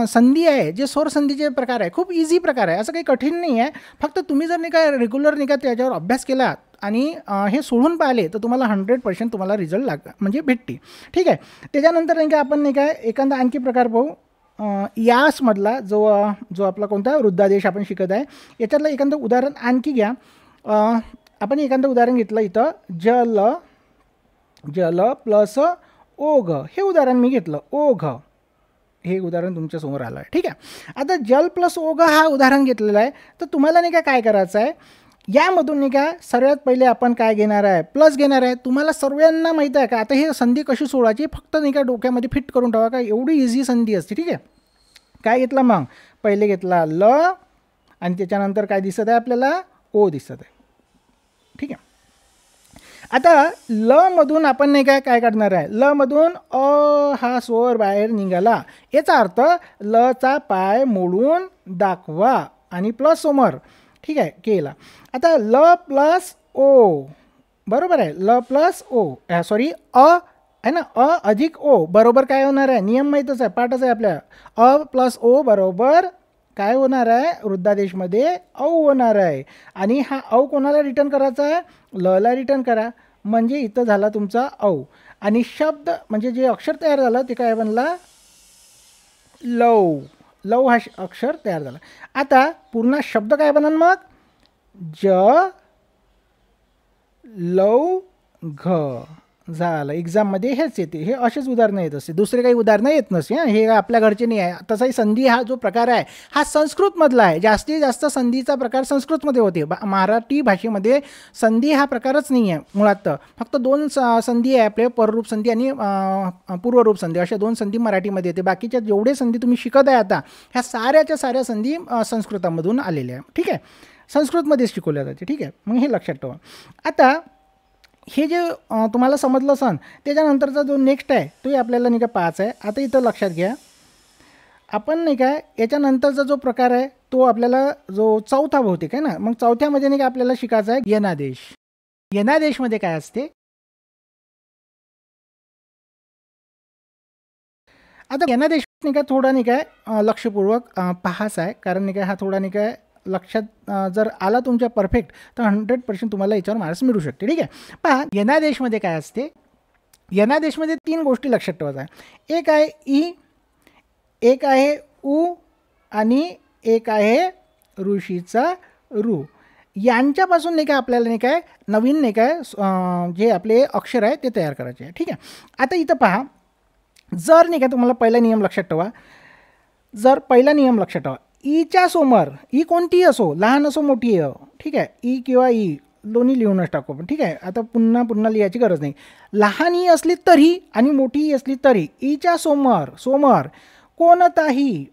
संधी आहे, जे स्वर संधीचे प्रकार आहे, खूप इझी प्रकार आहे, असं काही कठीण नाही आहे. फक्त तुम्ही जर नाही का रेग्युलर नाही का त्याच्यावर अभ्यास केला आणि हे सोडून पाहिले तर तुम्हाला 100% तुम्हाला रिझल्ट म्हणजे भेटते. ठीक आहे. त्याच्यानंतर नाही का आपण नाही का एखादा आणखी प्रकार पाहू. यासमधला जो आपला कोणता वृद्धादेश आपण शिकत आहे याच्यातलं एखादं उदाहरण आणखी घ्या. आपण एखादं उदाहरण घेतलं इथं जल, जल प्लस ओघ हे उदाहरण मी घेतलं. ओघ हे उदाहरण तुमच्यासमोर आलं आहे. ठीक आहे. आता जल प्लस ओघ हा उदाहरण घेतलेलं आहे. तर तुम्हाला नाही का काय करायचं आहे, यामधून नाही का सर्वात पहिले आपण काय घेणार आहे, प्लस घेणार आहे. तुम्हाला सर्वांना माहीत आहे का आता हे संधी कशी सोडायची, फक्त नाही का डोक्यामध्ये फिट करून ठेवा का एवढी इझी संधी असते. ठीक आहे. काय घेतलं मग, पहिले घेतला ल आणि त्याच्यानंतर काय दिसत आहे आपल्याला, ओ दिसत आहे. ठीक आहे. आता ल मधून आपण नाही काय काय काढणार आहे, ल मधून अ हा स्वर बाहेर निघाला, याचा अर्थ ल चा पाय मोडून दाखवा आणि प्लस समोर. ठीक आहे, केला. आता ल प्लस ओ, बरोबर आहे, ल प्लस ओ सॉरी अ आहे ना, अ अधिक ओ बरोबर काय होणार आहे, नियम माहीतच आहे, पाठच आहे आपल्या. अ प्लस ओ बरोबर काय होणार आहे, वृद्धादेशमध्ये औ होणार आहे. आणि हा औ कोणाला रिटर्न करायचा आहे, ल ला रिटर्न करा. म्हणजे इथं झाला तुमचा औ आणि शब्द म्हणजे जे अक्षर तयार झालं ते काय बनला, लव. लव हा अक्षर तयार झाला. आता पूर्ण शब्द काय बनन मग, ज लव घ झालं. एक्झाममध्ये हेच येते, हे असेच उदाहरणं येत असते, दुसरे काही उदाहरणं येत नसते. हे आपल्या घरचे नाही आहे. तसाही संधी हा जो प्रकार आहे हा संस्कृतमधला आहे. जास्तीत जास्त संधीचा प्रकार संस्कृतमध्ये होते. मराठी भाषेमध्ये संधी हा प्रकारच नाही आहे मुळात. फक्त दोन संधी आहे आपले, पररूप संधी आणि पूर्वरूप संधी, अशा दोन संधी मराठीमध्ये येते. बाकीच्या जेवढे संधी तुम्ही शिकत आहे आता ह्या साऱ्याच्या साऱ्या संधी संस्कृतामधून आलेल्या आहे. ठीक आहे, संस्कृतमध्येच शिकवल्या जाते. ठीक आहे, मग हे लक्षात ठेवा. आता हे जे तुम्हाला समजलं असन त्याच्यानंतरचा जो नेक्स्ट आहे तोही आपल्याला नाही का पाहायचा आहे. आता इथं लक्षात घ्या, आपण नाही का याच्यानंतरचा जो प्रकार आहे तो आपल्याला जो चौथा बहुतेक आहे ना, मग चौथ्यामध्ये नाही का आपल्याला शिकायचा आहे यनादेश. यनादेशमध्ये काय असते, आता यनादेश नाही का थोडा नाही काय लक्षपूर्वक पाहायचा आहे, कारण नाही काय हा थोडा नाही काय लक्षात जर आला तुमच्या परफेक्ट तर 100% तुम्हाला याच्यावर मार्क्स मिळू शकते. ठीक आहे. पहा यनादेशमध्ये काय असते, यनादेशमध्ये 3 गोष्टी लक्षात ठेवायच्या आहे. एक आहे ई, एक आहे उ आणि एक आहे ऋषीचा ऋ. यांच्यापासून नाही काय आपल्याला नाही काय नवीन नाही काय जे आपले अक्षर आहे ते तयार करायचे आहे. ठीक आहे. आता इथं पहा, जर नाही का तुम्हाला पहिला नियम लक्षात ठेवा, जर पहिला नियम लक्षात ठेवा, ईच्या समोर, ई कोणतीही असो, लहान असो मोठी आहे, ठीक आहे, ई किंवा ई दोन्ही लिहूनच टाकू आपण. ठीक आहे. आता पुन्हा लिहायची गरज नाही. लहान ई असली तरी आणि मोठी ई असली तरी ईच्या समोर कोणताही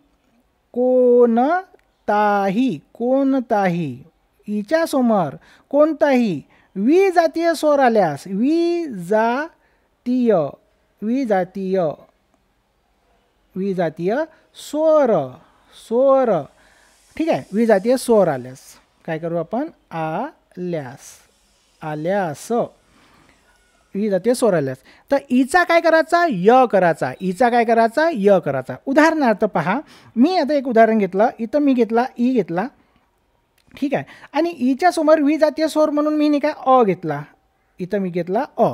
ईच्या समोर कोणताही विजातीय स्वर आल्यास, विजातीय स्वर, ठीक आहे, विजातीय स्वर आल्यास काय करू आपण, आल्यास विजातीय स्वर आल्यास तर ईचा काय करायचा, य करायचा. ईचा काय करायचा, य करायचा. उदाहरणार्थ पहा, मी आता एक उदाहरण घेतलं, इथं मी घेतला ई घेतला. ठीक आहे. आणि ईच्या समोर विजातीय स्वर म्हणून मी नाही काय अ घेतला, इथं मी घेतला अ.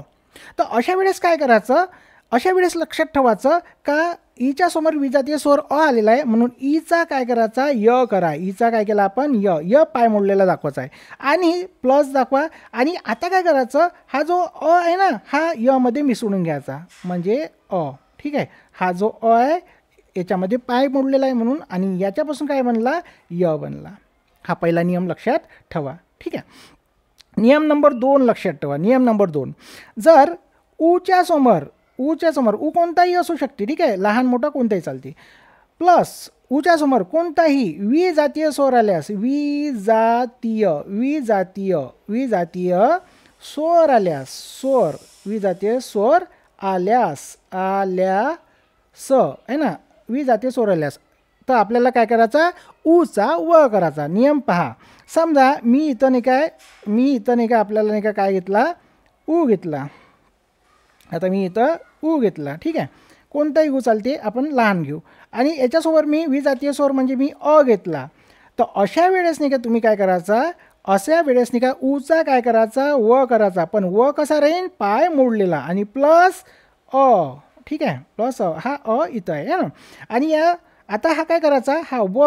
तर अशा वेळेस काय करायचं, अशा वेळेस लक्षात ठेवायचं का ईच्या समोर विजातीय स्वर अ आलेला आहे म्हणून ईचा काय करायचा य करा. ईचा काय केला आपण य पाय मोडलेला दाखवायचा आहे आणि प्लस दाखवा. आणि आता काय करायचं हा जो अ आहे ना हा य मध्ये मिसळून घ्यायचा म्हणजे अ. ठीक आहे. हा जो अ आहे याच्यामध्ये पाय मोडलेला आहे म्हणून आणि याच्यापासून काय बनला य बनला. हा पहिला नियम लक्षात ठेवा. ठीक आहे. नियम नंबर 2 लक्षात ठेवा. नियम नंबर 2 जर ऊच्या समोर ऊ कोणताही असू शकते. ठीक आहे. लहान मोठा कोणताही चालते. प्लस ऊच्या समोर कोणताही विजातीय स्वर आल्यास विजातीय स्वर आल्यास आहे ना विजातीय स्वर आल्यास तर आपल्याला काय करायचा ऊचा व करायचा. नियम पहा. समजा मी इथं नाही का आपल्याला नाही का काय घेतला ऊ घेतला. आता मी इथं ऊ घेतला. ठीक आहे. कोणताही ऊ चालते आपण लहान घेऊ आणि याच्यासोबत मी विजातीय स्वर म्हणजे मी अ घेतला. तर अशा वेळेस नाही का तुम्ही काय करायचा अशा वेळेस नाही का ऊचा काय करायचा व करायचा. पण व कसा राहील पाय मोडलेला आणि प्लस अ. ठीक आहे. प्लस अ हा अ इथं आहे ना. आणि आता हा काय करायचा हा व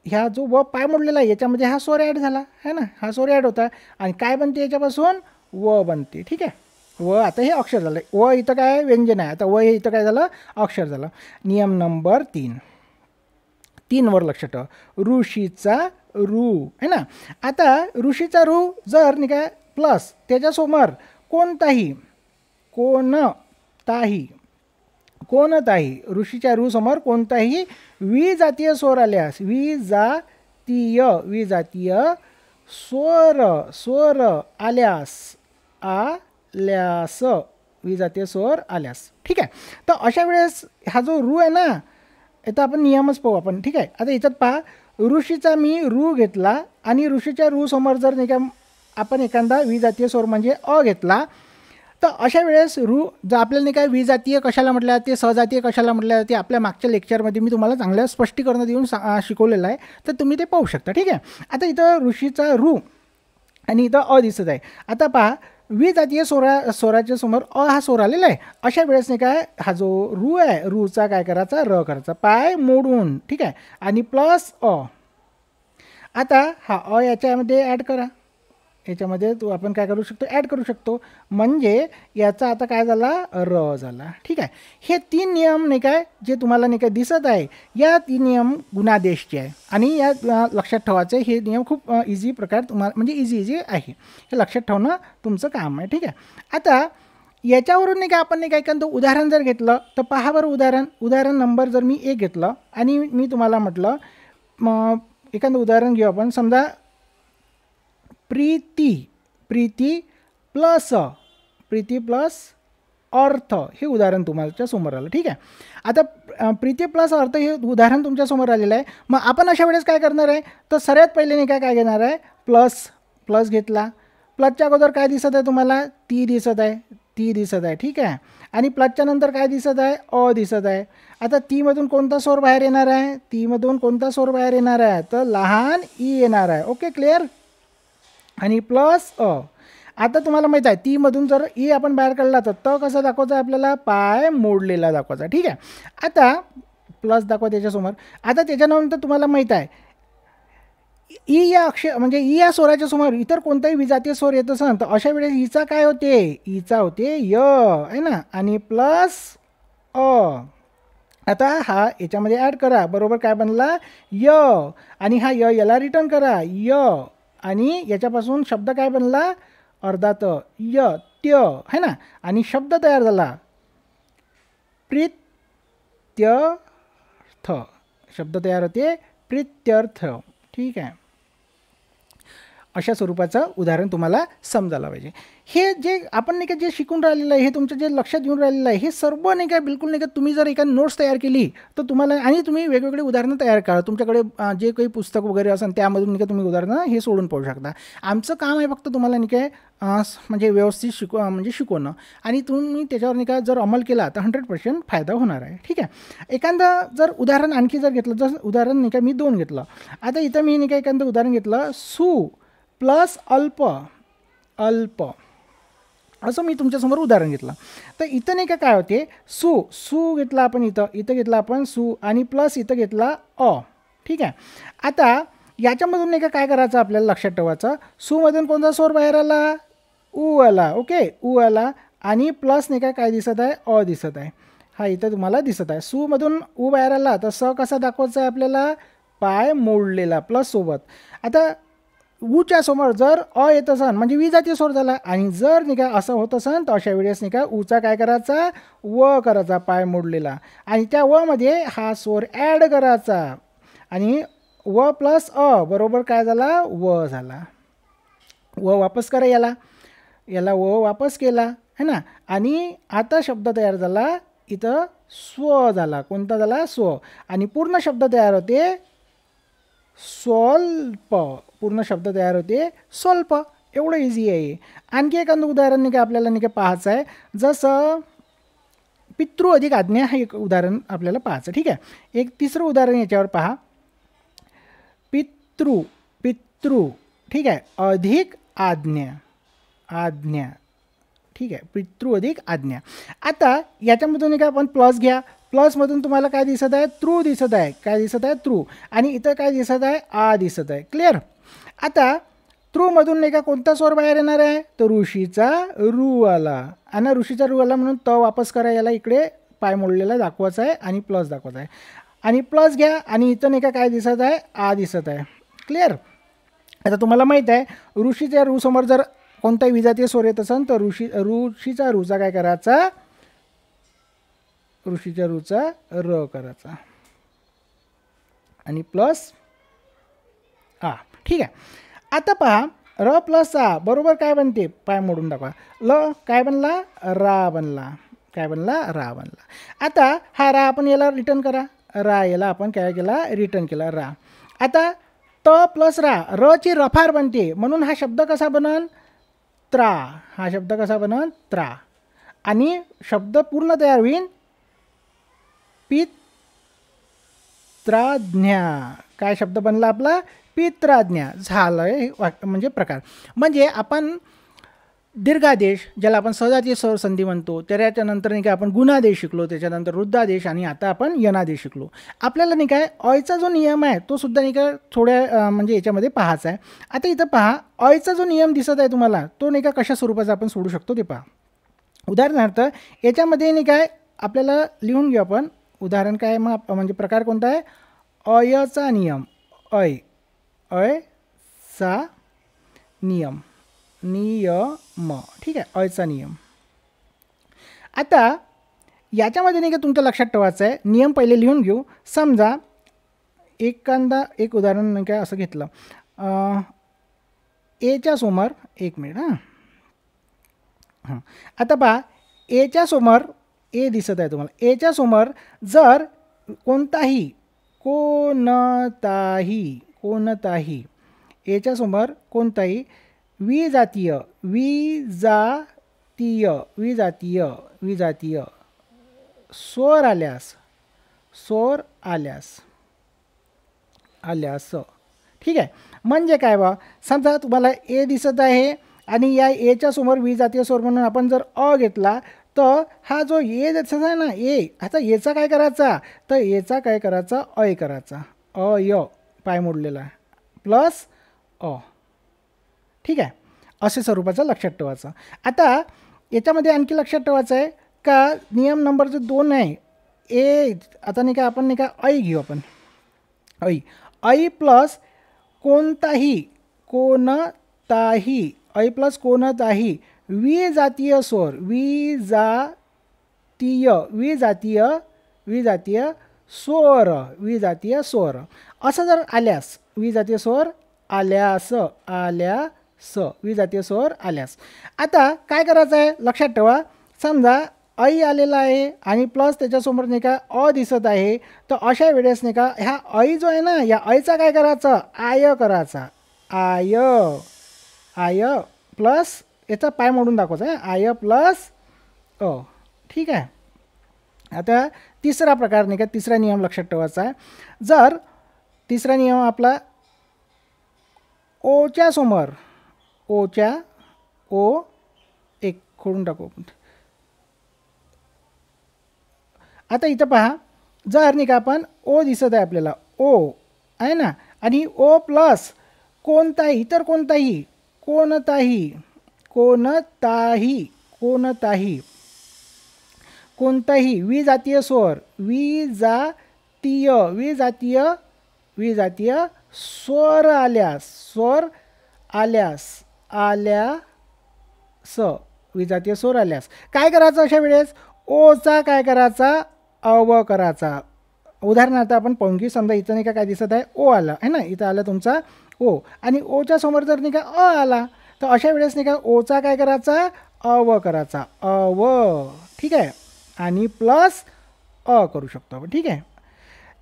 ह्या जो व पाय मोडलेला आहे याच्यामध्ये हा स्वर ॲड झाला है ना. हा स्वर ॲड होता आणि काय बनते याच्यापासून व बनते. ठीक आहे. व आता हे अक्षर झालं. व इथं काय व्यंजन आहे. आता व हे इथं काय झालं अक्षर झालं. नियम नंबर 3 वर लक्षात ठेवा. ऋषीचा रू है ना. आता ऋषीचा रू जर नाही काय प्लस त्याच्यासमोर कोणताही ऋषीच्या रू समोर कोणताही विजातीय स्वर आल्यास विजातीय स्वर आल्यास ठीक आहे. तर अशा वेळेस हा जो रू आहे ना याचा आपण नियमच पाहू आपण. ठीक आहे. आता याच्यात पहा ऋषीचा मी रू घेतला आणि ऋषीच्या रू समोर जर नाही का आपण एखादा विजातीय स्वर म्हणजे अ घेतला तर अशा वेळेस रू जर आपल्याला नाही काय विजातीय कशाला म्हटलं जाते सहजातीय कशाला म्हटलं जाते आपल्या मागच्या लेक्चरमध्ये मी तुम्हाला चांगलं स्पष्टीकरण देऊन शिकवलेलं आहे. तर तुम्ही ते पाहू शकता. ठीक आहे. आता इथं ऋषीचा रू आणि इथं अ दिसत आहे. आता पहा विजातीय स्वराच्या समोर अ हा स्वर आलेला आहे. अशा वेळेस नाही काय हा जो रू आहे रूचा काय करायचा र करायचा पाय मोडून. ठीक आहे. आणि प्लस अ. आता हा अ याच्यामध्ये ॲड करा. याच्यामध्ये आपण काय करू शकतो ॲड करू शकतो म्हणजे याचा आता काय झाला र झाला. ठीक आहे. हे 3 नियम नाही काय जे तुम्हाला नाही काय दिसत आहे या 3 नियम गुणादेशचे आहे आणि या लक्षात ठेवायचे. हे नियम खूप इझी प्रकार तुम्हाला म्हणजे इझी आहे. हे लक्षात ठेवणं तुमचं काम आहे. ठीक आहे. आता याच्यावरून नाही का आपण नाही काय एखादं उदाहरण जर घेतलं तर पहा बरं उदाहरण नंबर जर मी 1 घेतलं आणि मी तुम्हाला म्हटलं एखादं उदाहरण घेऊ आपण. समजा प्रीती प्लस अर्थ हे उदाहरण तुमच्या समोर आलं. ठीक आहे. आता प्रीती प्लस अर्थ हे उदाहरण तुमच्या समोर आलेलं आहे. मग आपण अशा वेळेस काय करणार आहे तर सर्वात पहिले नाही काय घेणार आहे प्लस घेतला. प्लसच्या अगोदर काय दिसत आहे तुम्हाला ती दिसत आहे. ठीक आहे. आणि प्लसच्या नंतर काय दिसत आहे अ दिसत आहे. आता तीमधून कोणता स्वर बाहेर येणार आहे तर लहान ई येणार आहे. Okay clear. आणि प्लस अ. आता तुम्हाला माहीत आहे तीमधून जर ई आपण बाहेर काढला तर त कसा दाखवायचा आपल्याला पाय मोडलेला दाखवायचा. ठीक आहे. आता प्लस दाखवा त्याच्यासमोर. आता त्याच्यानंतर तुम्हाला माहीत आहे ई या अक्षर म्हणजे ई या स्वराच्या समोर इतर कोणताही विजातीय स्वर येत असेल तर अशा वेळेस ईचा काय होते ईचा होते य आहे ना. आणि प्लस अ. आता हा याच्यामध्ये ॲड करा बरोबर काय बनला य. आणि हा याला रिटर्न करा य. आणि याच्यापासून शब्द काय बनला अर्धात त्य है ना. आणि शब्द तयार झाला प्रीत्यर्थ. शब्द तयार होते प्रीत्यर्थ. ठीक आहे. अशा स्वरूपाचं उदाहरण तुम्हाला समजायला पाहिजे. हे जे आपण नाही का जे शिकून राहिलेलं आहे हे तुमचं जे लक्षात येऊन राहिलेलं आहे हे सर्व नाही का बिलकुल नाही का तुम्ही जर एका नोट्स तयार केली तर तुम्हाला आणि तुम्ही वेगवेगळे उदाहरणं तयार करा. तुमच्याकडे जे काही पुस्तक वगैरे असेल त्यामधून नाही का तुम्ही उदाहरणं हे सोडून पाहू शकता. आमचं काम आहे फक्त तुम्हाला नाही काय म्हणजे व्यवस्थित शिकवणं आणि तुम्ही त्याच्यावर नाही का जर अंमल केला तर 100% फायदा होणार आहे. ठीक आहे. एखादं जर उदाहरण आणखी जर घेतलं जर उदाहरण नाही का मी 2 घेतलं. आता इथं मी नाही का एखादं उदाहरण घेतलं सु प्लस अल्प असं मी तुमच्यासमोर उदाहरण घेतलं. तर इथं नाही का काय होते, सू घेतला आपण, इथं घेतला आपण सू आणि प्लस इथं घेतला अ. ठीक आहे. आता याच्यामधून नाही का काय करायचं आपल्याला लक्षात ठेवायचं, सूमधून कोणता स्वर बाहेर आला, ऊ आला. ओके, ऊ आला आणि प्लस नाही का काय दिसत आहे, अ दिसत आहे. हा इथं तुम्हाला दिसत आहे. सूमधून ऊ बाहेर आला तर स कसा दाखवायचा आहे आपल्याला, पाय मोडलेला प्लस सोबत. आता ऊच्या समोर जर अ येत असन म्हणजे वी जातीय स्वर झाला, आणि जर नाही का असं होत असन तर अशा वेळेस नाही का ऊचा काय करायचा, व करायचा पाय मोडलेला, आणि त्या व मध्ये हा स्वर ॲड करायचा, आणि व प्लस अ बरोबर काय झाला, व झाला. व वापस करा याला व वापस केला है ना, आणि आता शब्द तयार झाला, इथं स्व झाला. कोणता झाला, स्व. आणि पूर्ण शब्द तयार होते स्वल्प. पूर्ण शब्द तयार होते स्वल्प. एवढं इझी आहे. आणखी एक उदाहरण नाही का आपल्याला नाही का पाहायचं आहे, जसं पितृ अधिक आज्ञा, हे एक उदाहरण आपल्याला पाहायचं. ठीक आहे. एक तिसरं उदाहरण याच्यावर पहा. पितृ ठीक आहे, अधिक आज्ञा. ठीक आहे, पितृ अधिक आज्ञा. आता याच्यामधून काय आपण प्लस घ्या, प्लसमधून तुम्हाला काय दिसत आहे, तृ दिसत आहे. काय दिसत आहे, तृ. आणि इथं काय दिसत आहे, आ दिसत आहे. क्लिअर. आता तृमधून नाही का कोणता स्वर बाहेर येणार आहे, तर ऋषीचा रू आला. आणि ऋषीचा रू आला म्हणून त वापस करा, याला इकडे पाय मोडलेला दाखवायचा आहे आणि प्लस दाखवायचा आहे. आणि प्लस घ्या आणि इथं नाही का काय दिसत आहे, आ दिसत आहे. क्लिअर. आता तुम्हाला माहीत आहे, ऋषीच्या रू समोर जर कोणताही विजातीय स्वर येत असेल तर ऋषीचा रूचा काय करायचा, ऋषीच्या रूचा र करायचा आणि प्लस आ. ठीक आहे. आता पहा, र प्लस आ बरोबर काय बनते, पाय मोडून दाखवा. ल काय बनला, रा बनला. काय बनला, रा बनला. आता हा रा आपण याला रिटर्न करा, रा याला आपण काय केला, रिटर्न केला, रा. आता त प्लस रा, र ची रफार बनते, म्हणून हा शब्द कसा बनन, त्रा. हा शब्द कसा बनन, त्रा. आणि शब्द पूर्ण तयार होईल पित्राज्ञा. काय शब्द बनला आपला, पित्राज्ञा झालं. म्हणजे प्रकार म्हणजे आपण दीर्घादेश, ज्याला आपण सजातीय स्वर संधी म्हणतो, त्याच्यानंतर नाही काय आपण गुणादेश शिकलो, त्याच्यानंतर वृद्धादेश, आणि आता आपण यनादेश शिकलो. आपल्याला नाही काय अयचा जो नियम आहे तो सुद्धा नाही का थोड्या म्हणजे याच्यामध्ये पाहायचा आहे. आता इथं पहा, अयचा जो नियम दिसत आहे तुम्हाला, तो नाही का कशा स्वरूपाचा आपण सोडू शकतो ते पहा. उदाहरणार्थ याच्यामध्ये नाही काय आपल्याला लिहून घेऊ आपण. उदाहरण काय मग, म्हणजे प्रकार कोणता आहे, अयचा नियम. अयचा नियम. ठीक आहे, अयचा नियम. आता याच्यामध्ये नाही का तुमचं लक्षात ठेवायचं आहे, नियम पहिले लिहून घेऊ. समजा एक उदाहरण नाही का असं घेतलं, एच्या समोर, एक मिनिट हां. आता पहा, एच्या समोर ए दिसत आहे तुम्हाला. एच्या समोर जर कोणताही एच्या समोर कोणताही विजातीय स्वर आल्यास ठीक आहे. म्हणजे काय बा, समजा तुम्हाला ए दिसत आहे आणि या एच्या समोर विजातीय स्वर म्हणून आपण जर अ घेतला, तर हा जो ए दिसत आहे ना, ए, आता एचा काय करायचा, तर एचा काय करायचा, अय करायचा. अय पाय मोडलेला प्लस अ. ठीक आहे, असे स्वरूपाचं लक्षात ठेवायचं. आता याच्यामध्ये आणखी लक्षात ठेवायचं आहे का, नियम नंबर जो 2 आहे, ए, आता नाही का आपण नाही का ऐ घेऊ आपण. ऐ प्लस कोणताही ऐ प्लस कोणताही विजातीय स्वर, विजातीय स्वर असं जर आल्यास, विजातीय स्वर आल्यास, विजातीय स्वर आल्यास. आता काय करायचं आहे, लक्षात ठेवा. समजा ऐ आलेला आहे आणि प्लस त्याच्यासमोर नाही का अ दिसत आहे, तर अशा वेळेस नाही का ह्या ऐ जो आहे ना, या ऐचा काय करायचा, आय करायचा. आय प्लस याचा पाय मोडून दाखवायचा आहे, आय प्लस अ. ठीक आहे. आता तिसरा प्रकार नाही का, तिसरा नियम लक्षात ठेवायचा आहे. जर तिसरा नियम आपला ओच्या समोर एक खोडून टाकू. आता इथं पहा, जर नाही का आपण ओ दिसत आहे आपल्याला, ओ आहे ना, आणि ओ प्लस कोणताही, इतर कोणताही, कोणताही कोणताही कोणताही कोणताही विजातीय स्वर, विजातीय स्वर आल्यास विजातीय स्वर आल्यास काय करायचं अशा वेळेस? ओचा काय करायचा? अव करायचा. उदाहरणार्थ आपण पाहून की समजा इथं नाही का काय दिसत आहे, ओ आला आहे ना, इथं आला तुमचा ओ, आणि ओच्या समोर जर नाही का अ आला, तर अशा वेळेस नाही का ओचा काय करायचा? अव करायचा, अव. ठीक आहे, आणि प्लस अ करू शकतो आपण. ठीक आहे,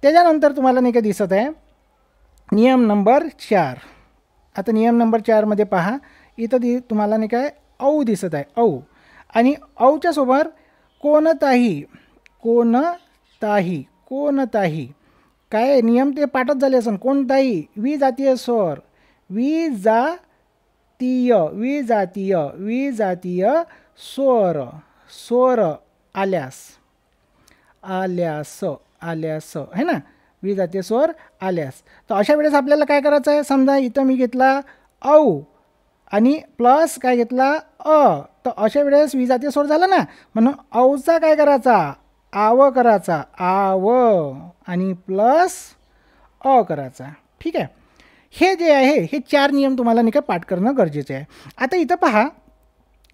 त्याच्यानंतर तुम्हाला नाही का दिसत आहे नियम नंबर 4. आता नियम नंबर 4मध्ये पहा, इथं तुम्हाला नाही काय औ दिसत आहे, औ, आणि औच्या सोबत कोणताही काय नियम ते पाठच झाले असेल. कोणताही विजातीय स्वर, विजातीय स्वर आल्यास है ना, विजातीय स्वर आल्यास. तर अशा वेळेस आपल्याला काय करायचं आहे? समजा इथं मी घेतला औ आणि प्लस काय घेतला अ, तर अशा वेळेस विजातीय स्वर झाला ना, म्हणून औचा काय करायचा? आव करायचा, आव, आणि प्लस अ करायचा. ठीक आहे, हे जे आहे हे 4 नियम तुम्हाला नाही का पाठ करणं गरजेचं आहे. आता इथं पहा,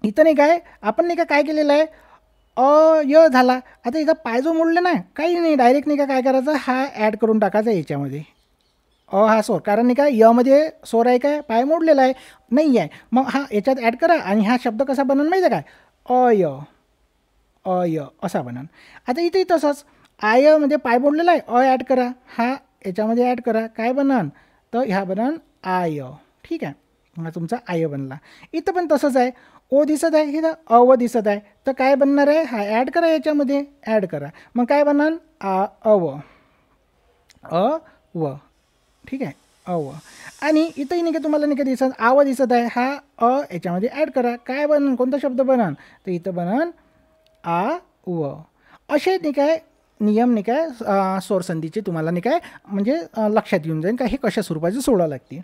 इथं नाही काय आपण नाही का काय केलेलं आहे? य झाला. आता इथं पाय जो मोडले ना, काही नाही, डायरेक्ट नाही का काय करायचं? हा ॲड करून टाकायचा याच्यामध्ये, हा स्वर, कारण नाही का यमध्ये स्वर आहे काय? पाय मोडलेला आहे नाही आहे, मग हा याच्यात ॲड करा, आणि हा शब्द कसा बनन माहिती आहे काय? अय असा बनन. आता इथे तसंच आयमध्ये पाय मोडलेला आहे, ॲड करा, हा याच्यामध्ये ॲड करा, काय बनन? तर ह्या बनन आय. ठीक आहे, हा तुमचा आय बनला. इथं पण तसंच आहे, ओ दिसत आहे, इथं अव दिसत आहे, तर काय बनणार आहे? हा ॲड करा, याच्यामध्ये ॲड करा, मग काय बनन? अव. ठीक आहे, अव. आणि इथंही नाही का तुम्हाला नाही का दिसत आव दिसत आहे, हा याच्यामध्ये ॲड करा, काय बनन? कोणता शब्द बनन? तर इथं बनन व. असे नाही काय नियम नाही काय स्वरसंधीचे तुम्हाला नाही काय म्हणजे लक्षात येऊन जाईल का हे कशा स्वरूपाचे सोडावं लागते.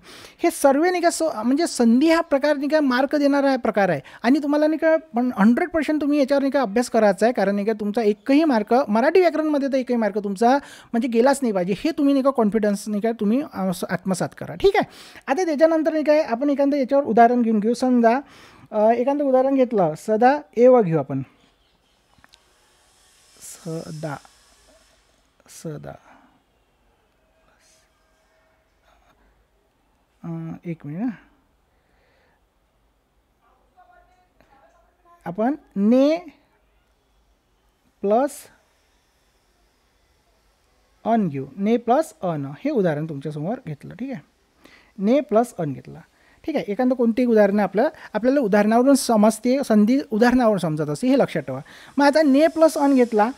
हे सर्व नाही का म्हणजे संधी हा प्रकार नाही का मार्क देणारा प्रकार आहे, आणि तुम्हाला नाही का पण 100% तुम्ही याच्यावर नाही का अभ्यास करायचा आहे, कारण नाही का तुमचा एकही मार्क मराठी व्याकरणमध्ये तर एकही मार्क तुमचा म्हणजे गेलाच नाही पाहिजे, हे तुम्ही नाही का कॉन्फिडन्स नाही का तुम्ही आत्मसात करा. ठीक आहे, आता त्याच्यानंतर नाही काय आपण एखादं याच्यावर उदाहरण घेऊ. समजा एखादं उदाहरण घेतलं, सदा एव घेऊ आपण, सदा एक मिनिट, आपण ने प्लस अन घेऊ, ने प्लस अन, हे उदाहरण तुमच्यासमोर घेतलं. ठीक आहे, ने प्लस अन घेतला. ठीक आहे, एखादं कोणतेही उदाहरण आपल्याला उदाहरणावरून समजते, संधी उदाहरणावरून समजत असते, हे लक्षात ठेवा. मग आता ने प्लस अन घेतला.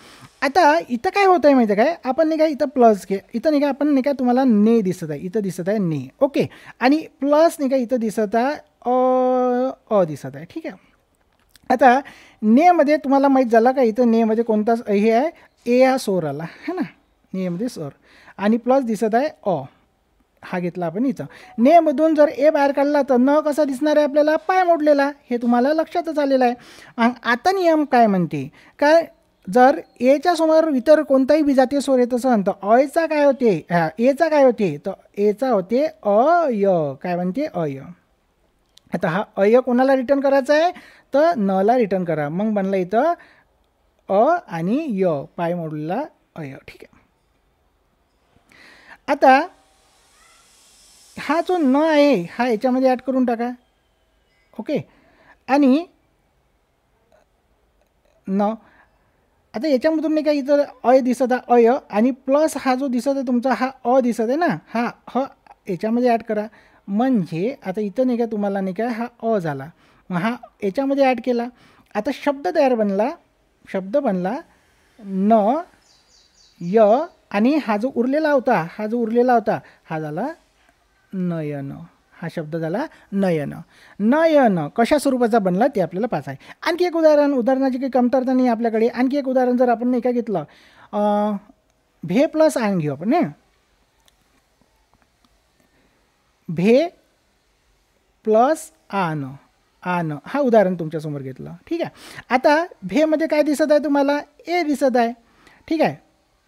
आता इथं काय होतं आहे माहिती आहे काय? आपण नाही काय इथं प्लस इथं नाही का आपण नाही काय तुम्हाला ने दिसत आहे, इथं दिसत आहे ने, ओके, आणि प्लस नाही का इथं दिसत आहे दिसत आहे. ठीक आहे, आता नेमध्ये तुम्हाला माहीत झाला का इथं नेमध्ये कोणता हे आहे? ए हा स्वर आला है ना, नेमध्ये स्वर, आणि प्लस दिसत आहे हा घेतला आपण इथं. नेमधून जर ए बाहेर काढला तर न कसा दिसणार आहे आपल्याला? पाय मोडलेला, हे तुम्हाला लक्षातच आलेलं आहे. आता नियम काय म्हणते काय? जर एच्या समोर इतर कोणताही विजातीय स्वर येत असेल तर अयचा काय होते? एचा काय होते? तर एचा होते अय, काय म्हणते? अय. आता हा अय कोणाला रिटर्न करायचा आहे? तर नला रिटर्न करा, मग बनला इथं आणि य, पाय मोडलेला अय. ठीक आहे, आता हा जो न आहे हा याच्यामध्ये ॲड करून टाका, ओके, आणि न. आता याच्यामधून नाही का इथं अय दिसत आहे, अय, आणि प्लस हा जो दिसत आहे तुमचा हा दिसत आहे ना, हा याच्यामध्ये ॲड करा, म्हणजे आता इथं नाही का तुम्हाला नाही का हा झाला, मग हा याच्यामध्ये ॲड केला. आता शब्द तयार बनला, शब्द बनला न य, आणि हा जो उरलेला होता हा झाला नयन, हा शब्द झाला नयन. नयन कशा स्वरूपाचा बनला ते आपल्याला पाहायचं आहे. आणखी एक उदाहरणाची काही कमतरता नाही आपल्याकडे. आणखी एक उदाहरण जर आपण नाही का घेतलं, भे प्लस आण घेऊ आपण. भे प्लस आण, आण हा उदाहरण तुमच्यासमोर घेतलं. ठीक आहे. आता भेमध्ये काय दिसत आहे तुम्हाला? ए दिसत आहे. ठीक आहे,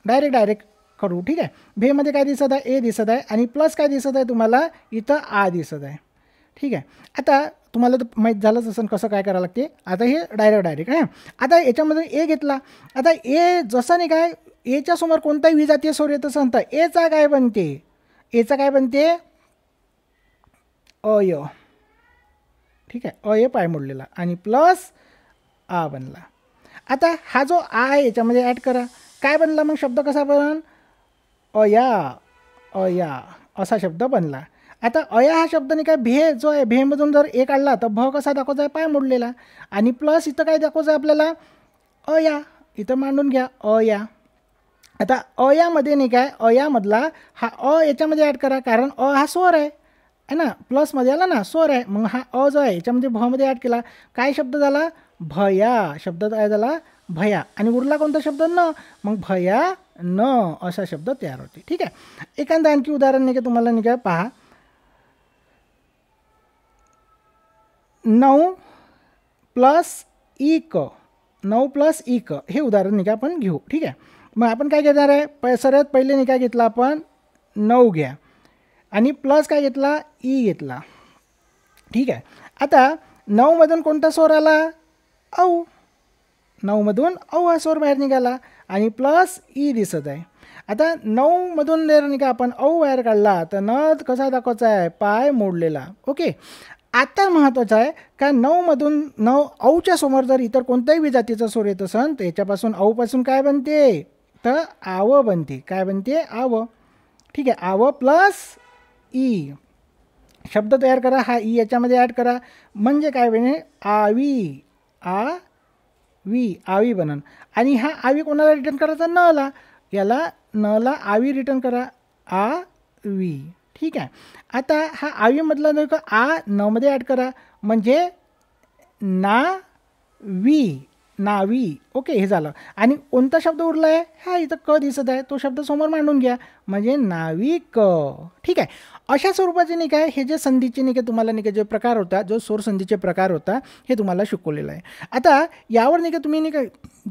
डायरेक्ट करू. ठीक आहे, भेमध्ये काय दिसत आहे? ए दिसत आहे. आणि प्लस काय दिसत आहे तुम्हाला? इथं आ दिसत आहे. ठीक आहे. आता तुम्हाला तर माहीत झालंच असं कसं काय करावं लागते. आता हे डायरेक्ट आहे. आता याच्यामध्ये ए घेतला. आता ए जसं नाही काय, एच्या समोर कोणताही विजातीय स्वर येत असेल तर एचा काय बनते? एचा काय बनते? अय. ठीक आहे, अय पाय मोडलेला आणि प्लस आ बनला. आता हा जो आ आहे याच्यामध्ये ॲड करा. काय बनला मग? शब्द कसा बनला? अया, अया असा शब्द बनला. आता अया हा शब्द नाही काय, भे जो आहे भेमधून जर ए काढला तर भ कसा दाखवायचा आहे? पाय मोडलेला. आणि प्लस इथं काय दाखवायचं आहे आपल्याला? अया. इथं मांडून घ्या अया. आता अयामध्ये नाही काय, अयामधला हा अ याच्यामध्ये ॲड करा, कारण अ हा स्वर आहे ना, प्लसमध्ये आला ना, स्वर आहे. मग हा अ जो आहे याच्यामध्ये भमध्ये ॲड केला. काय शब्द झाला? भया. शब्द काय झाला? भया. आणि उरला कोणता शब्द? न. मग भया न असा शब्द तयार होते. ठीक आहे. एखादं आणखी उदाहरण नाही का तुम्हाला नाही काय पहा. 9 प्लस इक, 9 प्लस इक हे उदाहरण नाही का आपण घेऊ. ठीक आहे. मग आपण काय घेणार आहे? सर्वात पहिले नाही काय घेतला आपण? 9 घ्या आणि प्लस काय घेतला? ई घेतला. ठीक आहे. आता 9मधून कोणता स्वर आला? औ. 9मधून औ हा स्वर बाहेर निघाला आणि प्लस ई दिसत आहे. आता 9मधून जर नाही का आपण औ बाहेर काढला तर न कसा दाखवायचा आहे? पाय मोडलेला. ओके. आता महत्त्वाचं आहे का 9मधून 9 औच्या समोर जर इतर कोणत्याही विजातीचा स्वर येत असेल तर याच्यापासून औपासून काय बनते? तर आव बनते. काय बनते? आव. ठीक आहे. आव प्लस ई शब्द तयार करा. हा ई याच्यामध्ये ॲड करा म्हणजे काय बने? आवी. आवी, आवी बनन. आणि हा आवी कोणाला रिटर्न करायचा? नला. याला नला आवी रिटर्न करा. आवी. ठीक आहे. आता हा आवीमधला जो का आ नमध्ये ॲड करा म्हणजे नावी, नावी. ओके, हे झालं. आणि कोणता शब्द उरला आहे? हा इथं क दिसत आहे, तो शब्द समोर मांडून घ्या म्हणजे नाविक. ठीक आहे. अशा स्वरूपाचे नाही काय हे जे संधीचे नाही का तुम्हाला नाही का जे प्रकार होता, जो स्वर संधीचे प्रकार होता हे तुम्हाला शिकवलेलं आहे. आता यावर नाही का तुम्ही नाही का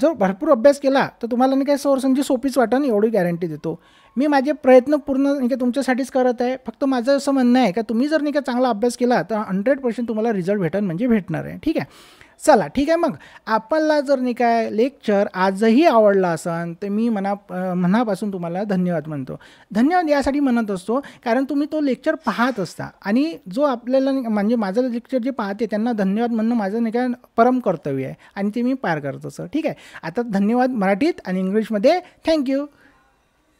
जर भरपूर अभ्यास केला तर तुम्हाला नाही काय स्वर संधी सोपीच वाटेल एवढी गॅरंटी देतो मी. माझे प्रयत्न पूर्ण नाही का तुमच्यासाठीच करत आहे. फक्त माझं असं म्हणणं आहे का तुम्ही जर नाही का चांगला अभ्यास केला तर 100% तुम्हाला रिझल्ट भेटेल म्हणजे भेटणार आहे. ठीक आहे. चला ठीक आहे. मग आपल्याला जर नाही काय लेक्चर आजही आवडला असेल तर मी मनापासून तुम्हाला धन्यवाद म्हणतो. धन्यवाद यासाठी म्हणत असतो कारण तुम्ही तो लेक्चर पाहत असता आणि जो आपल्याला म्हणजे माझं लेक्चर जे पाहते त्यांना धन्यवाद म्हणणं माझं नाही काय परम कर्तव्य आहे आणि ते मी पार करत असतो. ठीक आहे. आता धन्यवाद मराठीत आणि इंग्लिशमध्ये. थँक्यू.